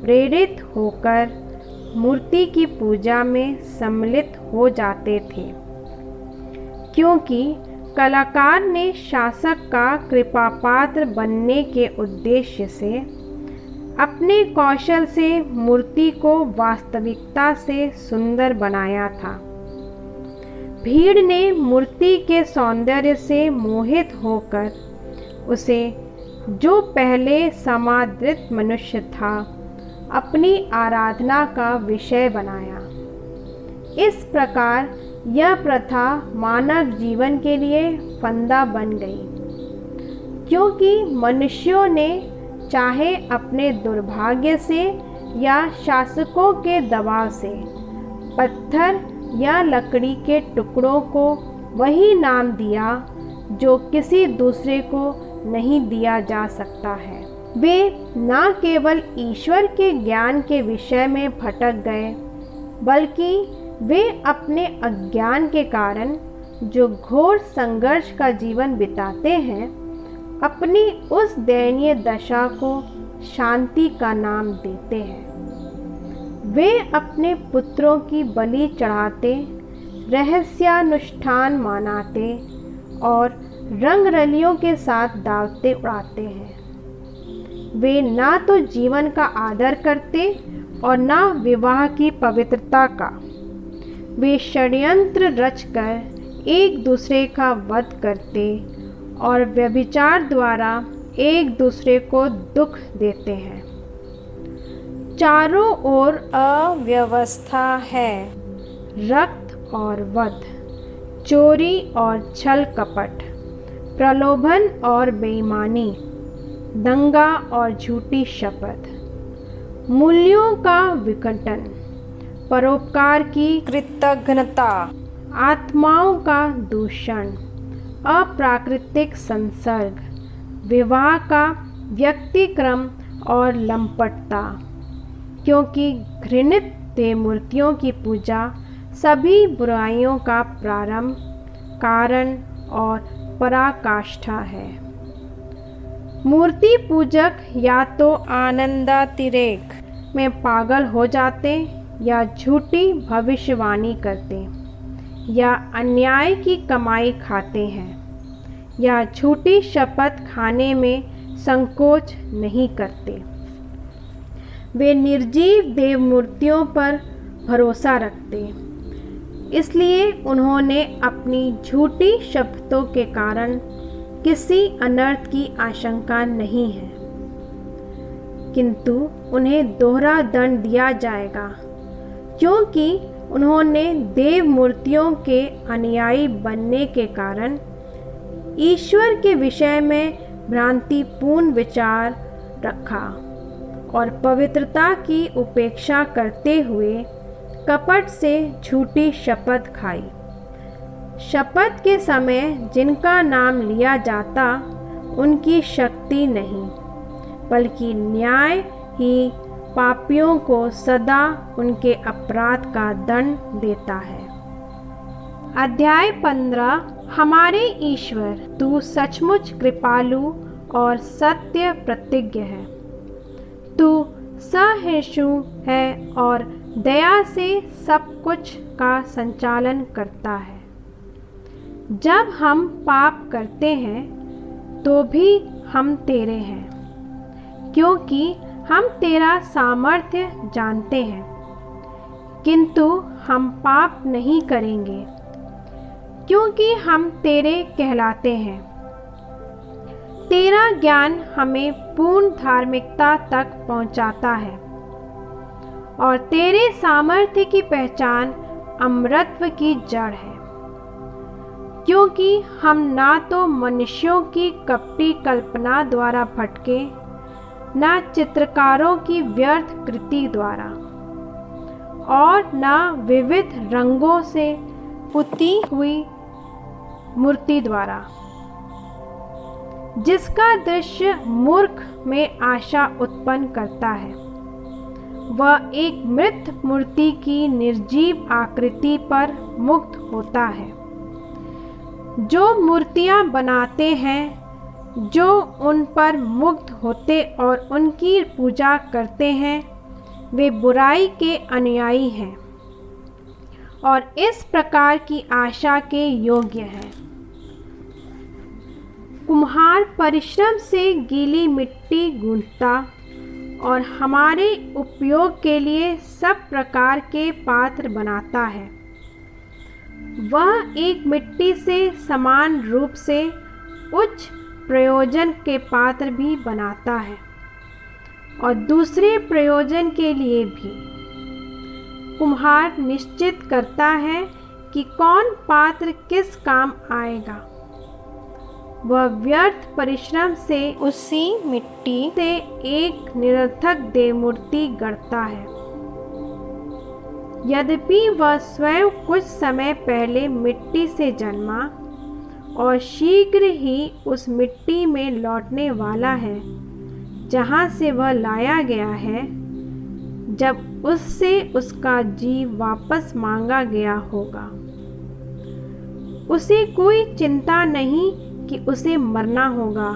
प्रेरित होकर मूर्ति की पूजा में सम्मिलित हो जाते थे, क्योंकि कलाकार ने शासक का कृपापात्र बनने के उद्देश्य से अपने कौशल से मूर्ति को वास्तविकता से सुंदर बनाया था। भीड़ ने मूर्ति के सौंदर्य से मोहित होकर उसे, जो पहले समादृत मनुष्य था, अपनी आराधना का विषय बनाया। इस प्रकार यह प्रथा मानव जीवन के लिए फंदा बन गई, क्योंकि मनुष्यों ने चाहे अपने दुर्भाग्य से या शासकों के दबाव से पत्थर या लकड़ी के टुकड़ों को वही नाम दिया जो किसी दूसरे को नहीं दिया जा सकता है। वे न केवल ईश्वर के ज्ञान के विषय में भटक गए, बल्कि वे अपने अज्ञान के कारण जो घोर संघर्ष का जीवन बिताते हैं, अपनी उस दयनीय दशा को शांति का नाम देते हैं। वे अपने पुत्रों की बलि चढ़ाते, रहस्यानुष्ठान मनाते और रंगरलियों के साथ दावतें उड़ाते हैं। वे ना तो जीवन का आदर करते और ना विवाह की पवित्रता का। वे षड्यंत्र रचकर एक दूसरे का वध करते और व्यभिचार द्वारा एक दूसरे को दुख देते हैं। चारों ओर अव्यवस्था है, रक्त और वध, चोरी और छल कपट, प्रलोभन और बेईमानी, दंगा और झूठी शपथ, मूल्यों का विघटन, परोपकार की कृतज्ञता, आत्माओं का दूषण, अप्राकृतिक संसर्ग, विवाह का व्यक्तिक्रम और लंपटता, क्योंकि घृणित देव मूर्तियों की पूजा सभी बुराइयों का प्रारंभ, कारण और पराकाष्ठा है। मूर्ति पूजक या तो आनंदातिरेक में पागल हो जाते, या झूठी भविष्यवाणी करते, या अन्याय की कमाई खाते हैं, या झूठी शपथ खाने में संकोच नहीं करते। वे निर्जीव देव मूर्तियों पर भरोसा रखते, इसलिए उन्होंने अपनी झूठी शपथों के कारण किसी अनर्थ की आशंका नहीं है, किंतु उन्हें दोहरा दंड दिया जाएगा, क्योंकि उन्होंने देव मूर्तियों के अनुयायी बनने के कारण ईश्वर के विषय में भ्रांतिपूर्ण विचार रखा और पवित्रता की उपेक्षा करते हुए कपट से झूठी शपथ खाई। शपथ के समय जिनका नाम लिया जाता, उनकी शक्ति नहीं, बल्कि न्याय ही पापियों को सदा उनके अपराध का दंड देता है। अध्याय 15। हमारे ईश्वर, तू सचमुच कृपालु और सत्य प्रतिज्ञ है। तू सहिष्णु है और दया से सब कुछ का संचालन करता है। जब हम पाप करते हैं तो भी हम तेरे हैं, क्योंकि हम तेरा सामर्थ्य जानते हैं, किंतु हम पाप नहीं करेंगे, क्योंकि हम तेरे कहलाते हैं। तेरा ज्ञान हमें पूर्ण धार्मिकता तक पहुंचाता है और तेरे सामर्थ्य की पहचान अमरत्व की जड़ है, क्योंकि हम ना तो मनुष्यों की कपटी कल्पना द्वारा भटके, ना चित्रकारों की व्यर्थ कृति द्वारा, और ना विविध रंगों से पुती हुई मूर्ति द्वारा, जिसका दृश्य मूर्ख में आशा उत्पन्न करता है। वह एक मृत मूर्ति की निर्जीव आकृति पर मुक्त होता है। जो मूर्तियां बनाते हैं जो उन पर मुग्ध होते और उनकी पूजा करते हैं वे बुराई के अनुयायी हैं और इस प्रकार की आशा के योग्य हैं। कुम्हार परिश्रम से गीली मिट्टी गूंथता और हमारे उपयोग के लिए सब प्रकार के पात्र बनाता है। वह एक मिट्टी से समान रूप से उच्च प्रयोजन के पात्र भी बनाता है और दूसरे प्रयोजन के लिए भी। कुम्हार निश्चित करता है कि कौन पात्र किस काम आएगा। वह व्यर्थ परिश्रम से उसी मिट्टी से एक निरर्थक देवमूर्ति गढ़ता है। यद्यपि वह स्वयं कुछ समय पहले मिट्टी से जन्मा और शीघ्र ही उस मिट्टी में लौटने वाला है जहाँ से वह लाया गया है, जब उससे उसका जीव वापस मांगा गया होगा। उसे कोई चिंता नहीं कि उसे मरना होगा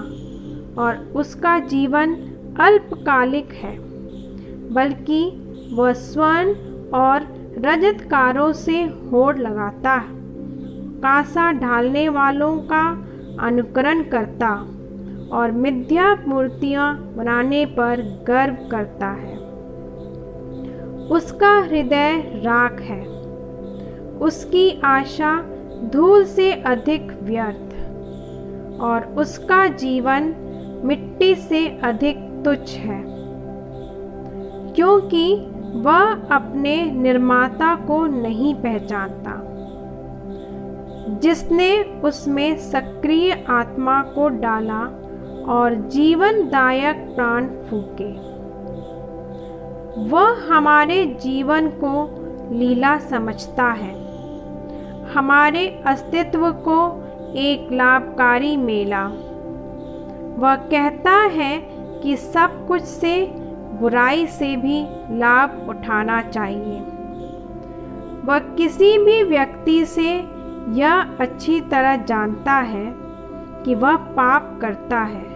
और उसका जीवन अल्पकालिक है, बल्कि वह स्वर्ण और रजतकारों से होड़ लगाता, कांसा ढालने वालों का अनुकरण करता और मिथ्या मूर्तियां बनाने पर गर्व करता है। उसका हृदय राख है, उसकी आशा धूल से अधिक व्यर्थ और उसका जीवन मिट्टी से अधिक तुच्छ है, क्योंकि वह अपने निर्माता को नहीं पहचानता, जिसने उसमें सक्रिय आत्मा को डाला और जीवनदायक प्राण फूके। वह हमारे जीवन को लीला समझता है, हमारे अस्तित्व को एक लाभकारी मेला। वह कहता है कि सब कुछ से बुराई से भी लाभ उठाना चाहिए। वह किसी भी व्यक्ति से यह अच्छी तरह जानता है कि वह पाप करता है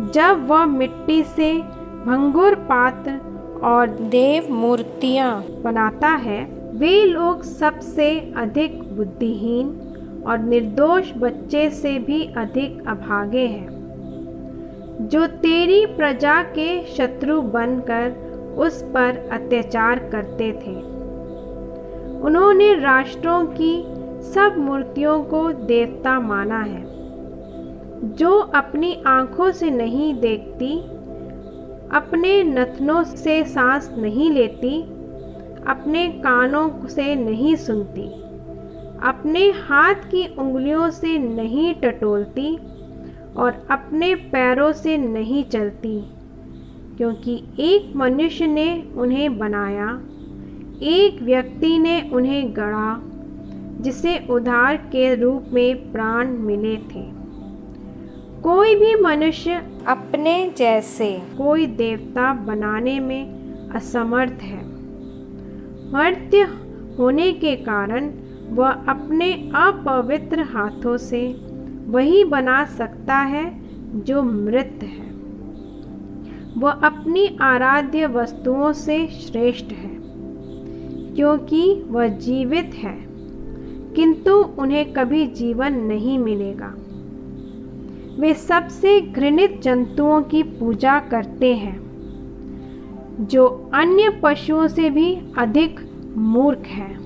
जब वह मिट्टी से भंगुर पात्र और देव मूर्तियां बनाता है। वे लोग सबसे अधिक बुद्धिहीन और निर्दोष बच्चे से भी अधिक अभागे हैं, जो तेरी प्रजा के शत्रु बनकर उस पर अत्याचार करते थे। उन्होंने राष्ट्रों की सब मूर्तियों को देवता माना है, जो अपनी आँखों से नहीं देखती, अपने नथनों से सांस नहीं लेती, अपने कानों से नहीं सुनती, अपने हाथ की उंगलियों से नहीं टटोलती और अपने पैरों से नहीं चलती, क्योंकि एक मनुष्य ने उन्हें बनाया, एक व्यक्ति ने उन्हें गढ़ा, जिसे उद्धार के रूप में प्राण मिले थे। कोई भी मनुष्य अपने जैसे कोई देवता बनाने में असमर्थ है। मर्त्य होने के कारण वह अपने अपवित्र हाथों से वही बना सकता है जो मृत है। वह अपनी आराध्य वस्तुओं से श्रेष्ठ है, क्योंकि वह जीवित है, किंतु उन्हें कभी जीवन नहीं मिलेगा। वे सबसे घृणित जंतुओं की पूजा करते हैं, जो अन्य पशुओं से भी अधिक मूर्ख हैं।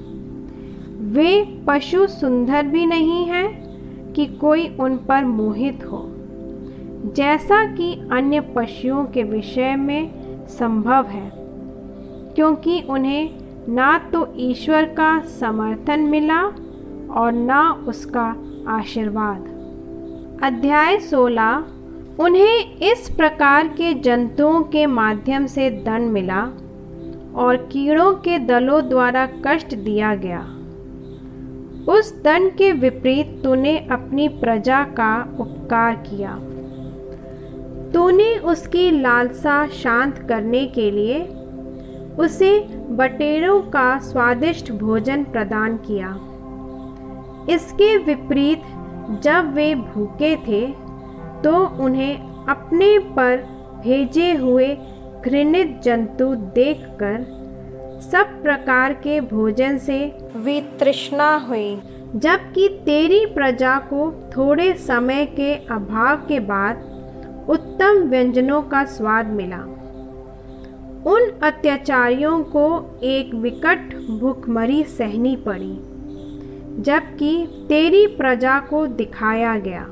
वे पशु सुंदर भी नहीं हैं कि कोई उन पर मोहित हो, जैसा कि अन्य पशुओं के विषय में संभव है, क्योंकि उन्हें ना तो ईश्वर का समर्थन मिला और ना उसका आशीर्वाद। अध्याय 16। उन्हें इस प्रकार के जंतुओं के माध्यम से दंड मिला और कीड़ों के दलों द्वारा कष्ट दिया गया। उस दंड के विपरीत तूने अपनी प्रजा का उपकार किया। तूने उसकी लालसा शांत करने के लिए उसे बटेरों का स्वादिष्ट भोजन प्रदान किया। इसके विपरीत जब वे भूखे थे तो उन्हें अपने पर भेजे हुए घृणित जंतु देखकर सब प्रकार के भोजन से वितृष्णा हुई, जबकि तेरी प्रजा को थोड़े समय के अभाव के बाद उत्तम व्यंजनों का स्वाद मिला। उन अत्याचारियों को एक विकट भूखमरी सहनी पड़ी, जबकि तेरी प्रजा को दिखाया गया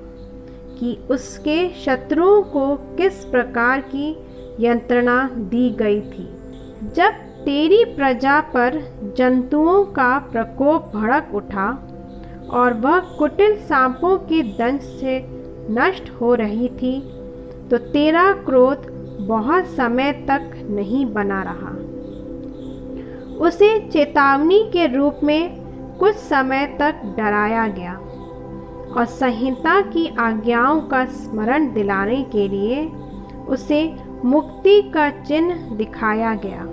कि उसके शत्रुओं को किस प्रकार की यंत्रणा दी गई थी। जब तेरी प्रजा पर जंतुओं का प्रकोप भड़क उठा और वह कुटिल सांपों के दंश से नष्ट हो रही थी, तो तेरा क्रोध बहुत समय तक नहीं बना रहा। उसे चेतावनी के रूप में कुछ समय तक डराया गया और संहिता की आज्ञाओं का स्मरण दिलाने के लिए उसे मुक्ति का चिन्ह दिखाया गया।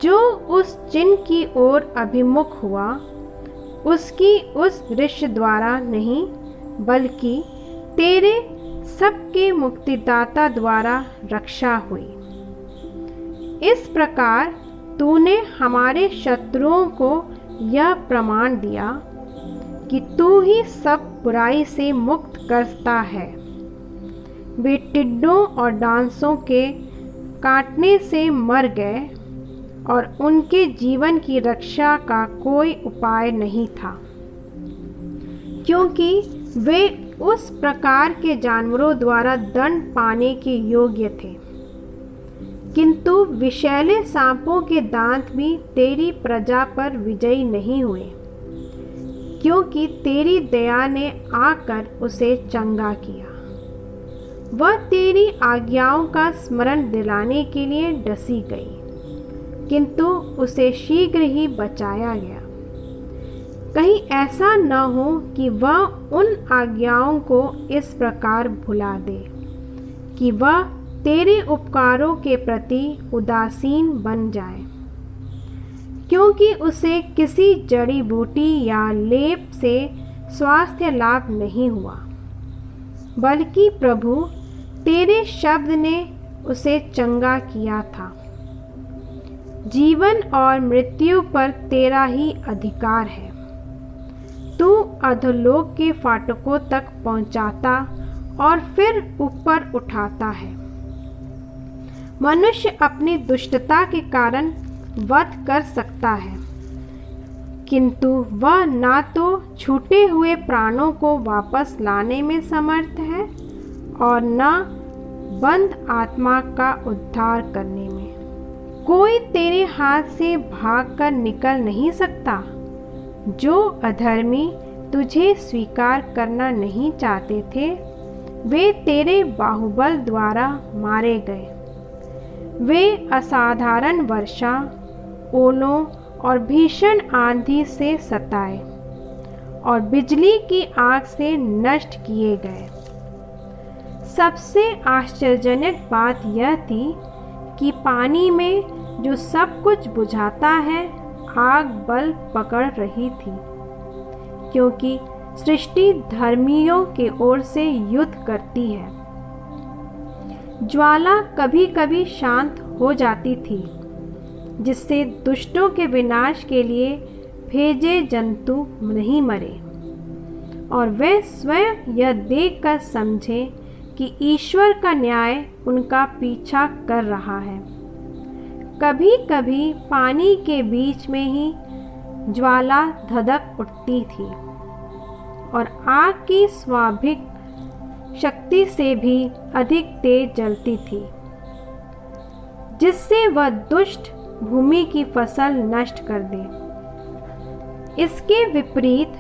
जो उस चिन्ह की ओर अभिमुख हुआ, उसकी उस दृश्य द्वारा नहीं, बल्कि तेरे सबके मुक्तिदाता द्वारा रक्षा हुई। इस प्रकार तूने हमारे शत्रुओं को यह प्रमाण दिया कि तू ही सब बुराई से मुक्त करता है। वे टिड्डों और डांसों के काटने से मर गए और उनके जीवन की रक्षा का कोई उपाय नहीं था, क्योंकि वे उस प्रकार के जानवरों द्वारा दंड पाने के योग्य थे। किंतु विषैले सांपों के दांत भी तेरी प्रजा पर विजयी नहीं हुए, क्योंकि तेरी दया ने आकर उसे चंगा किया। वह तेरी आज्ञाओं का स्मरण दिलाने के लिए डसी गई, किंतु उसे शीघ्र ही बचाया गया। कहीं ऐसा न हो कि वह उन आज्ञाओं को इस प्रकार भुला दे कि वह तेरे उपकारों के प्रति उदासीन बन जाए, क्योंकि उसे किसी जड़ी बूटी या लेप से स्वास्थ्य लाभ नहीं हुआ, बल्कि प्रभु तेरे शब्द ने उसे चंगा किया था। जीवन और मृत्यु पर तेरा ही अधिकार है। तू अधोलोक के फाटकों तक पहुंचाता और फिर ऊपर उठाता है। मनुष्य अपनी दुष्टता के कारण वध कर सकता है, किंतु वह ना तो छूटे हुए प्राणों को वापस लाने में समर्थ है और न बंद आत्मा का उद्धार करने में। कोई तेरे हाथ से भागकर निकल नहीं सकता। जो अधर्मी तुझे स्वीकार करना नहीं चाहते थे, वे तेरे बाहुबल द्वारा मारे गए। वे असाधारण वर्षा, ओलों और भीषण आंधी से सताए और बिजली की आग से नष्ट किए गए। सबसे आश्चर्यजनक बात यह थी कि पानी में जो सब कुछ बुझाता है, आग बल पकड़ रही थी, क्योंकि सृष्टि धर्मियों की ओर से युद्ध करती है। ज्वाला कभी कभी शांत हो जाती थी, जिससे दुष्टों के विनाश के लिए भेजे जंतु नहीं मरे, और वे स्वयं यह देखकर समझे कि ईश्वर का न्याय उनका पीछा कर रहा है। कभी कभी पानी के बीच में ही ज्वाला धधक उठती थी और आग की स्वाभाविक शक्ति से भी अधिक तेज जलती थी, जिससे वह दुष्ट भूमि की फसल नष्ट कर दे। इसके विपरीत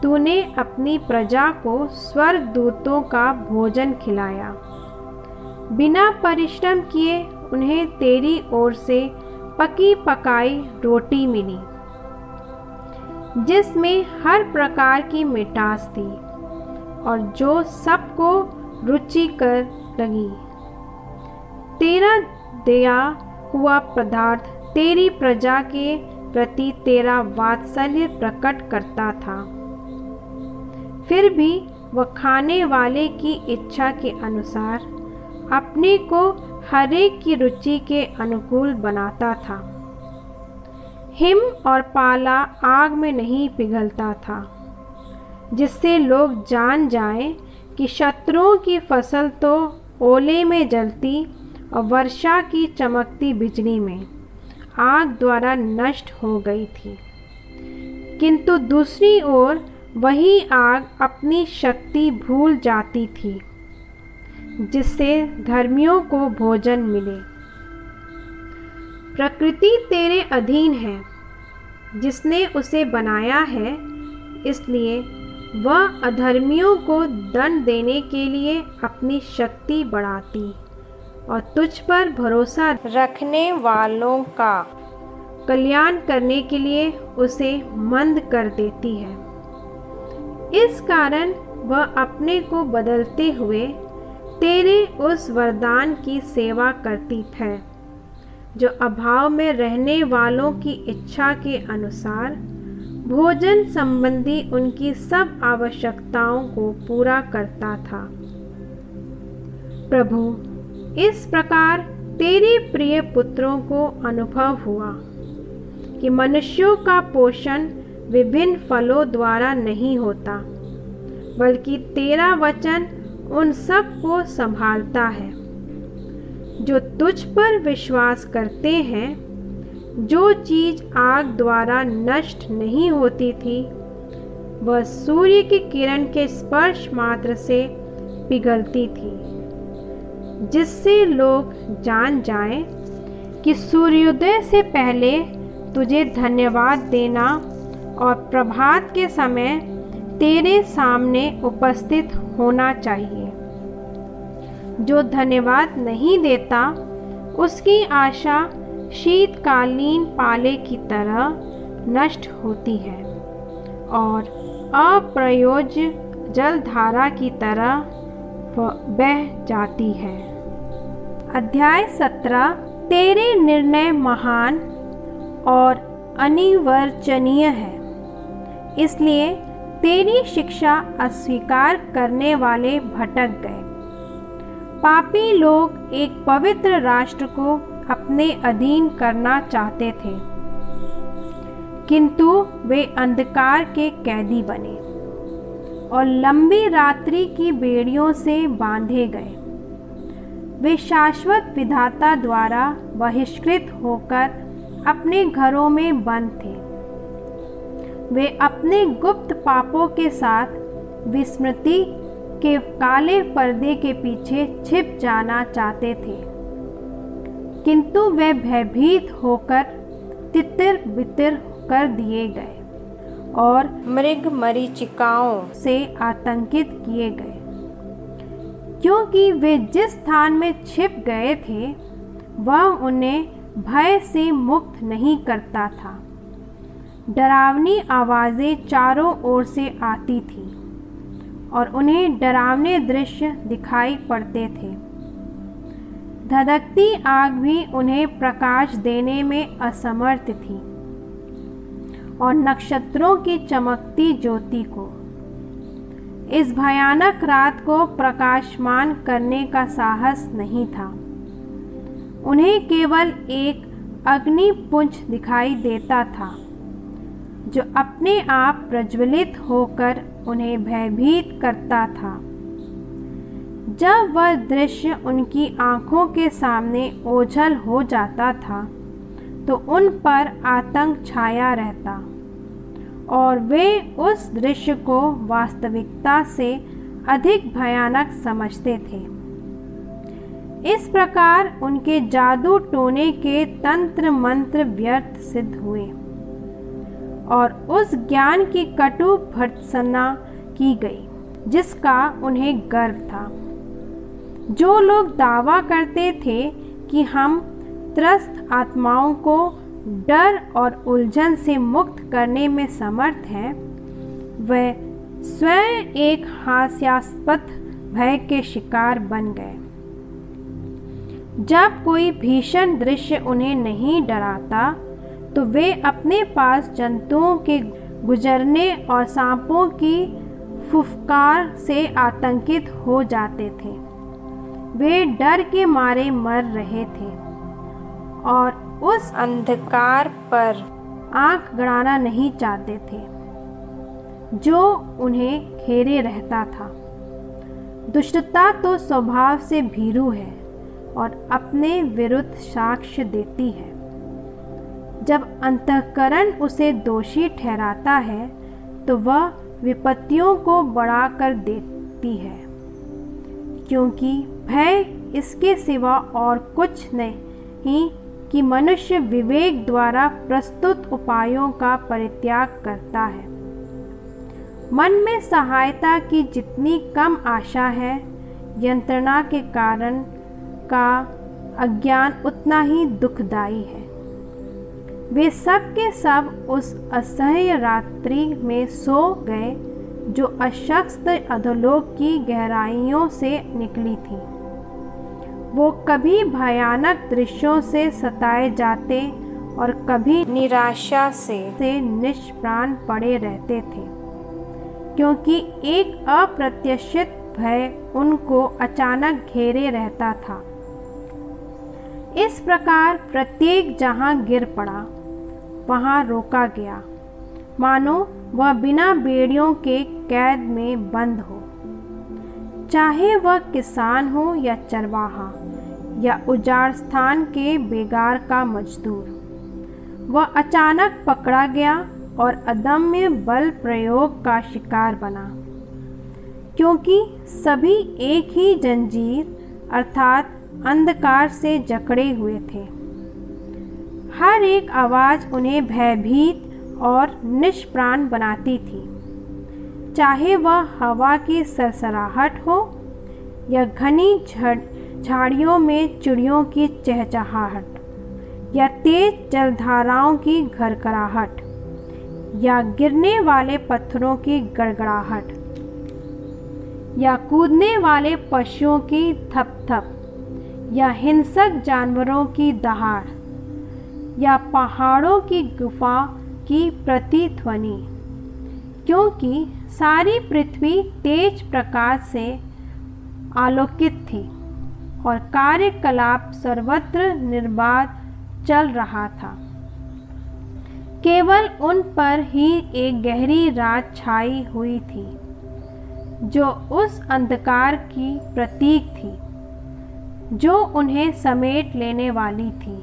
तूने अपनी प्रजा को स्वर्गदूतों का भोजन खिलाया। बिना परिश्रम किए उन्हें तेरी ओर से पकी पकाई रोटी मिली, जिसमें हर प्रकार की मिठास थी और जो सबको रुचिकर लगी। तेरा दिया हुआ पदार्थ तेरी प्रजा के प्रति तेरा वात्सल्य प्रकट करता था। फिर भी वह खाने वाले की इच्छा के अनुसार अपने को हरेक की रुचि के अनुकूल बनाता था। हिम और पाला आग में नहीं पिघलता था, जिससे लोग जान जाएं कि शत्रुओं की फसल तो ओले में जलती और वर्षा की चमकती बिजली में आग द्वारा नष्ट हो गई थी, किंतु दूसरी ओर वही आग अपनी शक्ति भूल जाती थी, जिससे धर्मियों को भोजन मिले। प्रकृति तेरे अधीन है, जिसने उसे बनाया है, इसलिए वह अधर्मियों को दंड देने के लिए अपनी शक्ति बढ़ाती और तुझ पर भरोसा रखने वालों का कल्याण करने के लिए उसे मंद कर देती है। इस कारण वह अपने को बदलते हुए तेरे उस वरदान की सेवा करती है, जो अभाव में रहने वालों की इच्छा के अनुसार भोजन संबंधी उनकी सब आवश्यकताओं को पूरा करता था। प्रभु, इस प्रकार तेरे प्रिय पुत्रों को अनुभव हुआ कि मनुष्यों का पोषण विभिन्न फलों द्वारा नहीं होता, बल्कि तेरा वचन उन सब को संभालता है जो तुझ पर विश्वास करते हैं। जो चीज आग द्वारा नष्ट नहीं होती थी, वह सूर्य की किरण के स्पर्श मात्र से पिघलती थी, जिससे लोग जान जाएं कि सूर्योदय से पहले तुझे धन्यवाद देना और प्रभात के समय तेरे सामने उपस्थित होना चाहिए। जो धन्यवाद नहीं देता, उसकी आशा शीतकालीन पाले की तरह नष्ट होती है और अप्रयोज्य जलधारा की तरह बह जाती है। अध्याय 17। तेरे निर्णय महान और अनिर्वचनीय है, इसलिए तेरी शिक्षा अस्वीकार करने वाले भटक गए। पापी लोग एक पवित्र राष्ट्र को अपने अधीन करना चाहते थे, किंतु वे अंधकार के कैदी बने और लंबी रात्रि की बेड़ियों से बांधे गए। वे शाश्वत विधाता द्वारा बहिष्कृत होकर अपने घरों में बंद थे। वे अपने गुप्त पापों के साथ विस्मृति के काले पर्दे के पीछे छिप जाना चाहते थे, किंतु वे भयभीत होकर तितिर बितिर कर दिए गए और मृग मरीचिकाओं से आतंकित किए गए, क्योंकि वे जिस स्थान में छिप गए थे वह उन्हें भय से मुक्त नहीं करता था। डरावनी आवाज़ें चारों ओर से आती थीं और उन्हें डरावने दृश्य दिखाई पड़ते थे। धधकती आग भी उन्हें प्रकाश देने में असमर्थ थी और नक्षत्रों की चमकती ज्योति को इस भयानक रात को प्रकाशमान करने का साहस नहीं था। उन्हें केवल एक अग्निपुंज दिखाई देता था, जो अपने आप प्रज्वलित होकर उन्हें भयभीत करता था। जब वह दृश्य उनकी आंखों के सामने ओझल हो जाता था, तो उन पर आतंक छाया रहता और वे उस दृश्य को वास्तविकता से अधिक भयानक समझते थे। इस प्रकार उनके जादू टोने के तंत्र मंत्र व्यर्थ सिद्ध हुए और उस ज्ञान की कटु भर्त्सना की गई जिसका उन्हें गर्व था। जो लोग दावा करते थे कि हम त्रस्त आत्माओं को डर और उलझन से मुक्त करने में समर्थ हैं, वे स्वयं एक हास्यास्पद भय के शिकार बन गए। जब कोई भीषण दृश्य उन्हें नहीं डराता, तो वे अपने पास जंतुओं के गुजरने और सांपों की फुफकार से आतंकित हो जाते थे। वे डर के मारे मर रहे थे और उस अंधकार पर आंख गड़ाना नहीं चाहते थे जो उन्हें घेरे रहता था। दुष्टता तो स्वभाव से भीरू है और अपने विरुद्ध साक्ष्य देती है। जब अंतःकरण उसे दोषी ठहराता है तो वह विपत्तियों को बढ़ाकर देती है, क्योंकि भय इसके सिवा और कुछ नहीं कि मनुष्य विवेक द्वारा प्रस्तुत उपायों का परित्याग करता है। मन में सहायता की जितनी कम आशा है, यंत्रणा के कारण का अज्ञान उतना ही दुखदायी है। वे सब के सब उस असह्य रात्रि में सो गए जो अशक्त अधोलोक की गहराइयों से निकली थी। वो कभी भयानक दृश्यों से सताए जाते और कभी निराशा से निष्प्राण पड़े रहते थे, क्योंकि एक अप्रत्याशित भय उनको अचानक घेरे रहता था। इस प्रकार प्रत्येक जहाँ गिर पड़ा वहाँ रोका गया, मानो वह बिना बेड़ियों के कैद में बंद हो। चाहे वह किसान हो या चरवाहा या उजाड़ स्थान के बेगार का मजदूर, वह अचानक पकड़ा गया और अदम्य बल प्रयोग का शिकार बना, क्योंकि सभी एक ही जंजीर अर्थात अंधकार से जकड़े हुए थे। हर एक आवाज़ उन्हें भयभीत और निष्प्राण बनाती थी, चाहे वह हवा की सरसराहट हो या घनी झाड़ियों में चिड़ियों की चहचहाहट या तेज जलधाराओं की घरघराहट या गिरने वाले पत्थरों की गड़गड़ाहट या कूदने वाले पशुओं की थपथप या हिंसक जानवरों की दहाड़ या पहाड़ों की गुफा की प्रतिध्वनि, क्योंकि सारी पृथ्वी तेज प्रकाश से आलोकित थी और कार्यकलाप सर्वत्र निर्बाध चल रहा था। केवल उन पर ही एक गहरी रात छाई हुई थी जो उस अंधकार की प्रतीक थी जो उन्हें समेट लेने वाली थी,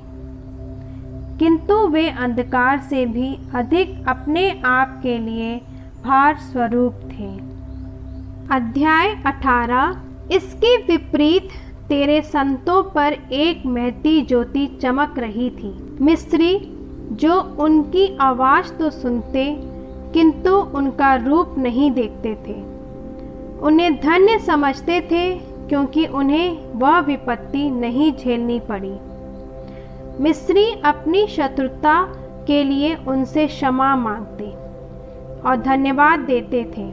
किंतु वे अंधकार से भी अधिक अपने आप के लिए भार स्वरूप थे। अध्याय 18। इसके विपरीत तेरे संतों पर एक महती ज्योति चमक रही थी। मिस्री जो उनकी आवाज़ तो सुनते किंतु उनका रूप नहीं देखते थे, उन्हें धन्य समझते थे, क्योंकि उन्हें वह विपत्ति नहीं झेलनी पड़ी। मिस्री अपनी शत्रुता के लिए उनसे क्षमा मांगते और धन्यवाद देते थे,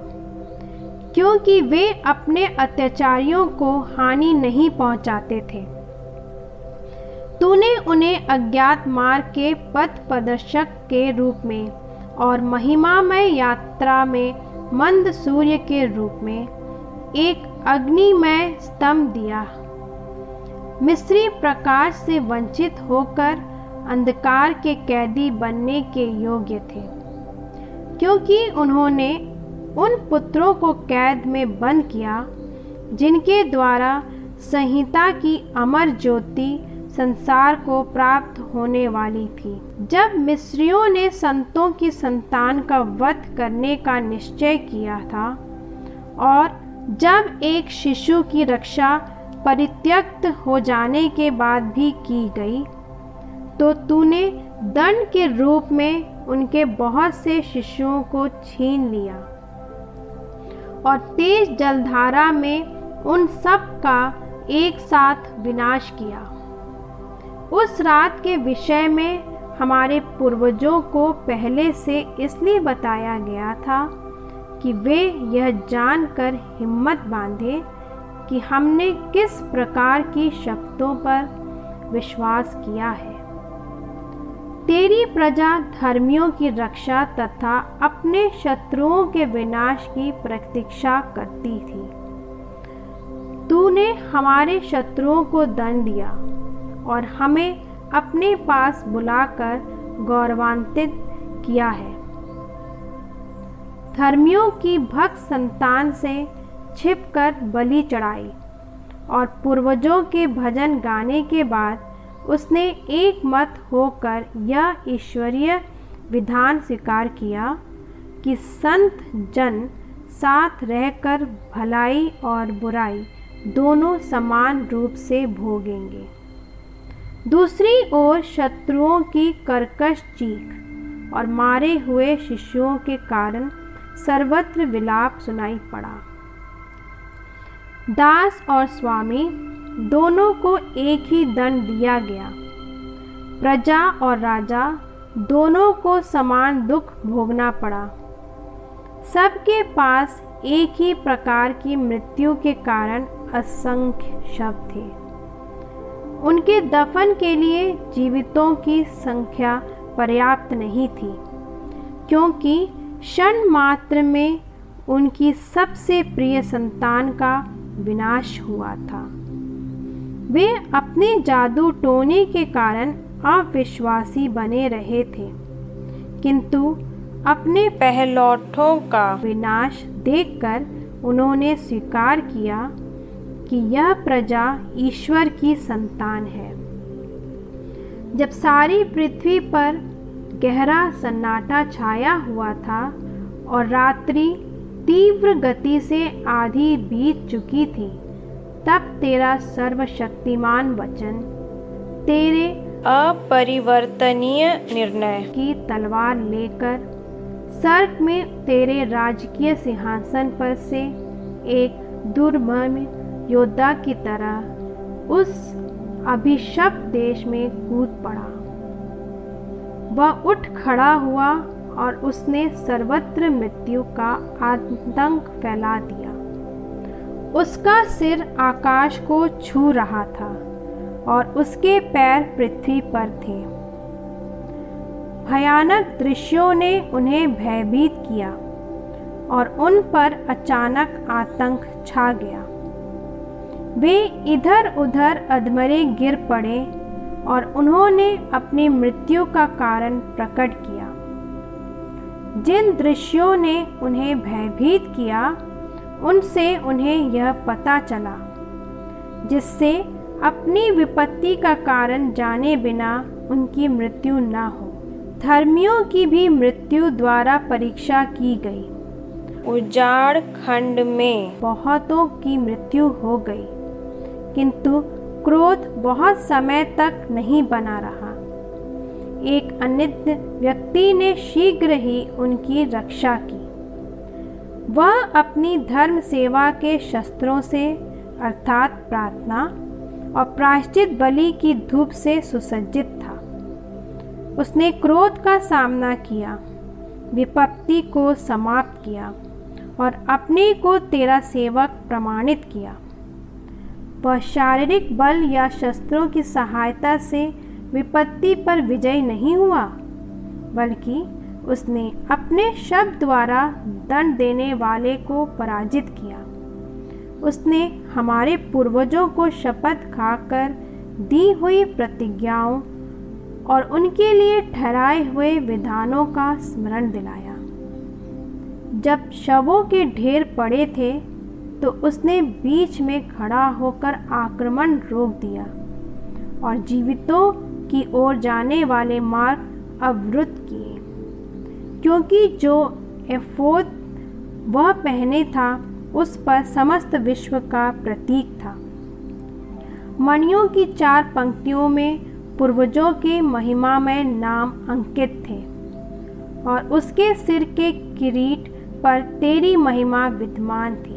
क्योंकि वे अपने अत्याचारियों को हानि नहीं पहुंचाते थे। तूने उन्हें अज्ञात मार्ग के पथ प्रदर्शक के रूप में और महिमामय यात्रा में मंद सूर्य के रूप में एक अग्निमय स्तंभ दिया। मिस्री प्रकाश से वंचित होकर अंधकार के कैदी बनने के योग्य थे, क्योंकि उन्होंने उन पुत्रों को कैद में बंद किया जिनके द्वारा संहिता की अमर ज्योति संसार को प्राप्त होने वाली थी। जब मिस्रियों ने संतों की संतान का वध करने का निश्चय किया था और जब एक शिशु की रक्षा परित्यक्त हो जाने के बाद भी की गई, तो तूने दंड के रूप में उनके बहुत से शिशुओं को छीन लिया और तेज जलधारा में उन सब का एक साथ विनाश किया। उस रात के विषय में हमारे पूर्वजों को पहले से इसलिए बताया गया था कि वे यह जानकर हिम्मत बांधे कि हमने किस प्रकार की शक्तों पर विश्वास किया है। तेरी प्रजा धर्मियों की रक्षा तथा अपने शत्रुओं के विनाश की प्रतीक्षा करती थी। तूने हमारे शत्रुओं को दंड दिया और हमें अपने पास बुलाकर गौरवान्वित किया है। धर्मियों की भक्त संतान से छिपकर बलि चढ़ाई और पूर्वजों के भजन गाने के बाद उसने एक मत होकर यह ईश्वरीय विधान स्वीकार किया कि संत जन साथ रहकर भलाई और बुराई दोनों समान रूप से भोगेंगे। दूसरी ओर शत्रुओं की कर्कश चीख और मारे हुए शिष्यों के कारण सर्वत्र विलाप सुनाई पड़ा। दास और स्वामी दोनों को एक ही दंड दिया गया। प्रजा और राजा दोनों को समान दुख भोगना पड़ा। सबके पास एक ही प्रकार की मृत्यु के कारण असंख्य शव थे। उनके दफन के लिए जीवितों की संख्या पर्याप्त नहीं थी, क्योंकि क्षण मात्र में उनकी सबसे प्रिय संतान का विनाश हुआ था। वे अपने जादू टोने के कारण अविश्वासी बने रहे थे, किंतु अपने पहलौठों का विनाश देखकर उन्होंने स्वीकार किया कि यह प्रजा ईश्वर की संतान है। जब सारी पृथ्वी पर गहरा सन्नाटा छाया हुआ था और रात्रि तीव्र गति से आधी बीत चुकी थी, तब तेरा सर्वशक्तिमान वचन, तेरे अपरिवर्तनीय निर्णय की तलवार लेकर स्वर्ग में तेरे राजकीय सिंहासन पर से एक दुर्मम योद्धा की तरह उस अभिशप्त देश में कूद पड़ा। वह उठ खड़ा हुआ और उसने सर्वत्र मृत्यु का आतंक फैला दिया। उसका सिर आकाश को छू रहा था और उसके पैर पृथ्वी पर थे। भयानक दृश्यों ने उन्हें भयभीत किया और उन पर अचानक आतंक छा गया। वे इधर उधर अधमरे गिर पड़े और उन्होंने अपनी मृत्यु का कारण प्रकट किया। जिन दृश्यों ने उन्हें भयभीत किया, उनसे उन्हें यह पता चला, जिससे अपनी विपत्ति का कारण जाने बिना उनकी मृत्यु न हो। धर्मियों की भी मृत्यु द्वारा परीक्षा की गई। उजाड़ खंड में बहुतों की मृत्यु हो गई, किंतु क्रोध बहुत समय तक नहीं बना रहा। एक अनित्य व्यक्ति ने शीघ्र ही उनकी रक्षा की। वह अपनी धर्म सेवा के शस्त्रों से अर्थात प्रार्थना और प्रायश्चित बलि की धूप से सुसज्जित था। उसने क्रोध का सामना किया, विपत्ति को समाप्त किया और अपने को तेरा सेवक प्रमाणित किया। वह शारीरिक बल या शस्त्रों की सहायता से विपत्ति पर विजयी नहीं हुआ, बल्कि उसने अपने शब्द द्वारा दंड देने वाले को पराजित किया। उसने हमारे पूर्वजों को शपथ खाकर दी हुई प्रतिज्ञाओं और उनके लिए ठहराए हुए विधानों का स्मरण दिलाया। जब शवों के ढेर पड़े थे, तो उसने बीच में खड़ा होकर आक्रमण रोक दिया और जीवितों की ओर जाने वाले मार्ग अवरुद्ध किए, क्योंकि जो एफोद वह पहने था उस पर समस्त विश्व का प्रतीक था। मणियों की 4 पंक्तियों में पूर्वजों के महिमामय नाम अंकित थे और उसके सिर के किरीट पर तेरी महिमा विद्यमान थी।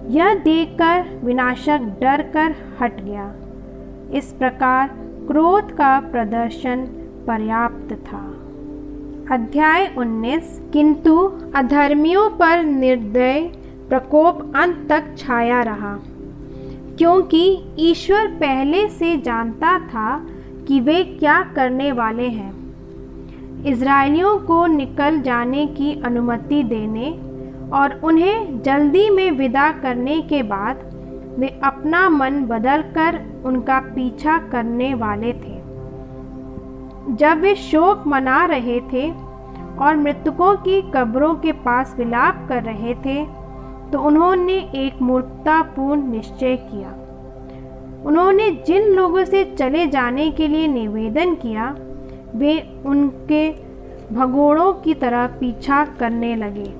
यह देखकर विनाशक डर कर हट गया। इस प्रकार क्रोध का प्रदर्शन पर्याप्त था। अध्याय 19। किंतु अधर्मियों पर निर्दय प्रकोप अंत तक छाया रहा, क्योंकि ईश्वर पहले से जानता था कि वे क्या करने वाले हैं। इज़राइलियों को निकल जाने की अनुमति देने और उन्हें जल्दी में विदा करने के बाद वे अपना मन बदलकर उनका पीछा करने वाले थे। जब वे शोक मना रहे थे और मृतकों की कब्रों के पास विलाप कर रहे थे, तो उन्होंने एक मूर्खतापूर्ण निश्चय किया। उन्होंने जिन लोगों से चले जाने के लिए निवेदन किया, वे उनके भगोड़ों की तरह पीछा करने लगे।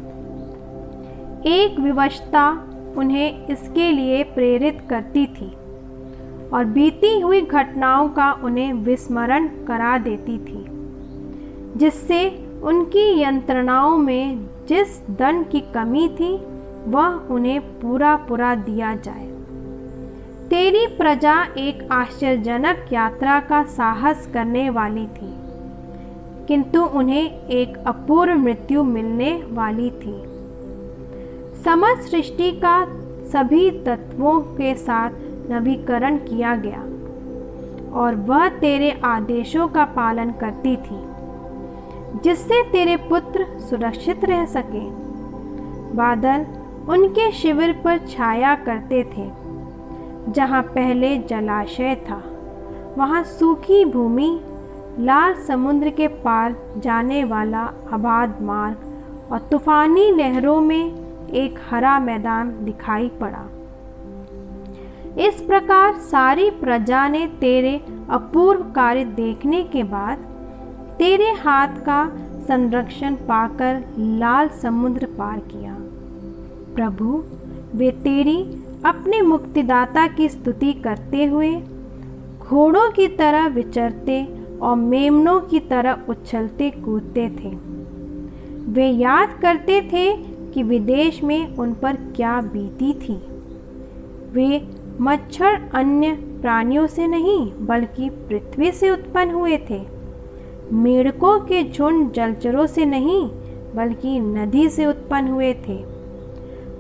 एक विवशता उन्हें इसके लिए प्रेरित करती थी और बीती हुई घटनाओं का उन्हें विस्मरण करा देती थी, जिससे उनकी यंत्रणाओं में जिस दंड की कमी थी वह उन्हें पूरा पूरा दिया जाए। तेरी प्रजा एक आश्चर्यजनक यात्रा का साहस करने वाली थी, किंतु उन्हें एक अपूर्व मृत्यु मिलने वाली थी। समस्त सृष्टि का सभी तत्वों के साथ नवीकरण किया गया और वह तेरे आदेशों का पालन करती थी, जिससे तेरे पुत्र सुरक्षित रह सके। बादल उनके शिविर पर छाया करते थे। जहाँ पहले जलाशय था, वहाँ सूखी भूमि, लाल समुद्र के पार जाने वाला आबाद मार्ग और तूफानी लहरों में एक हरा मैदान दिखाई पड़ा। इस प्रकार सारी प्रजा ने तेरे अपूर्व कार्य देखने के बाद तेरे हाथ का संरक्षण पाकर लाल समुद्र पार किया। प्रभु, वे तेरी अपने मुक्तिदाता की स्तुति करते हुए घोड़ों की तरह विचरते और मेमनों की तरह उछलते कूदते थे। वे याद करते थे कि विदेश में उन पर क्या बीती थी। वे मच्छर अन्य प्राणियों से नहीं बल्कि पृथ्वी से उत्पन्न हुए थे। मेढकों के झुंड जलचरों से नहीं बल्कि नदी से उत्पन्न हुए थे।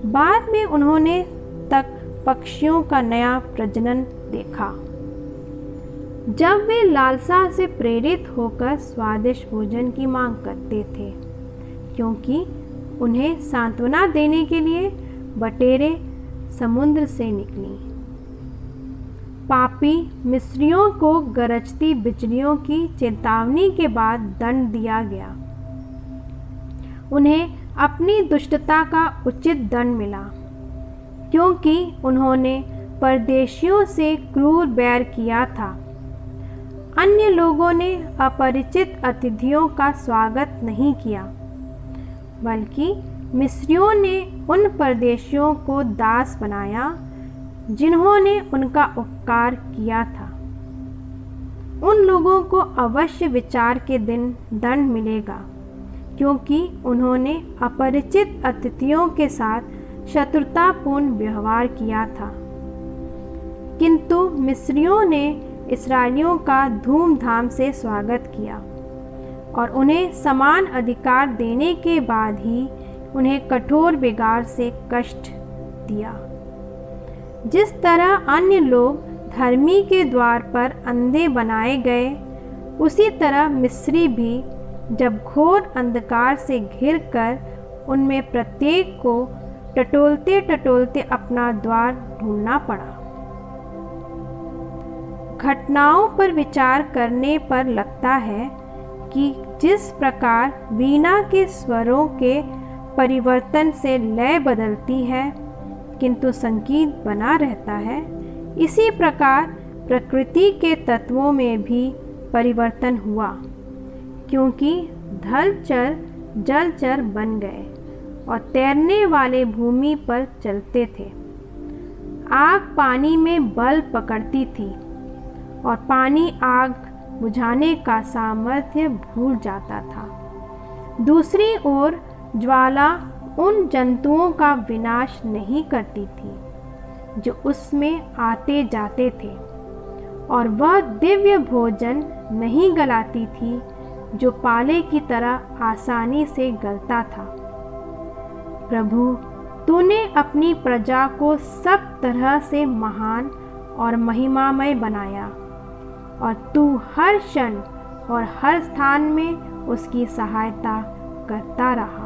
बाद में उन्होंने तक पक्षियों का नया प्रजनन देखा। जब वे लालसा से प्रेरित होकर स्वादिष्ट भोजन की मांग करते थे, क्योंकि उन्हें सांत्वना देने के लिए बटेरें समुद्र से निकली। पापी मिस्रियों को गरजती बिजलियों की चेतावनी के बाद दंड दिया गया। उन्हें अपनी दुष्टता का उचित दंड मिला, क्योंकि उन्होंने परदेशियों से क्रूर बैर किया था। अन्य लोगों ने अपरिचित अतिथियों का स्वागत नहीं किया, बल्कि मिस्रियों ने उन परदेशियों को दास बनाया जिन्होंने उनका उपकार किया था। उन लोगों को अवश्य विचार के दिन दंड मिलेगा, क्योंकि उन्होंने अपरिचित अतिथियों के साथ शत्रुतापूर्ण व्यवहार किया था। किंतु मिस्रियों ने इस्राएलियों का धूमधाम से स्वागत किया और उन्हें समान अधिकार देने के बाद ही उन्हें कठोर बिगाड़ से कष्ट दिया। जिस तरह अन्य लोग धर्मी के द्वार पर अंधे बनाए गए, उसी तरह मिस्री भी जब घोर अंधकार से घिरकर उनमें प्रत्येक को टटोलते टटोलते अपना द्वार ढूंढना पड़ा। घटनाओं पर विचार करने पर लगता है कि जिस प्रकार वीणा के स्वरों के परिवर्तन से लय बदलती है किंतु संगीत बना रहता है, इसी प्रकार प्रकृति के तत्वों में भी परिवर्तन हुआ, क्योंकि थलचर जलचर बन गए और तैरने वाले भूमि पर चलते थे। आग पानी में बल पकड़ती थी और पानी आग बुझाने का सामर्थ्य भूल जाता था। दूसरी ओर ज्वाला उन जंतुओं का विनाश नहीं करती थी जो उसमें आते जाते थे, और वह दिव्य भोजन नहीं गलाती थी जो पाले की तरह आसानी से गलता था। प्रभु, तूने अपनी प्रजा को सब तरह से महान और महिमामय बनाया। और तू हर क्षण और हर स्थान में उसकी सहायता करता रहा।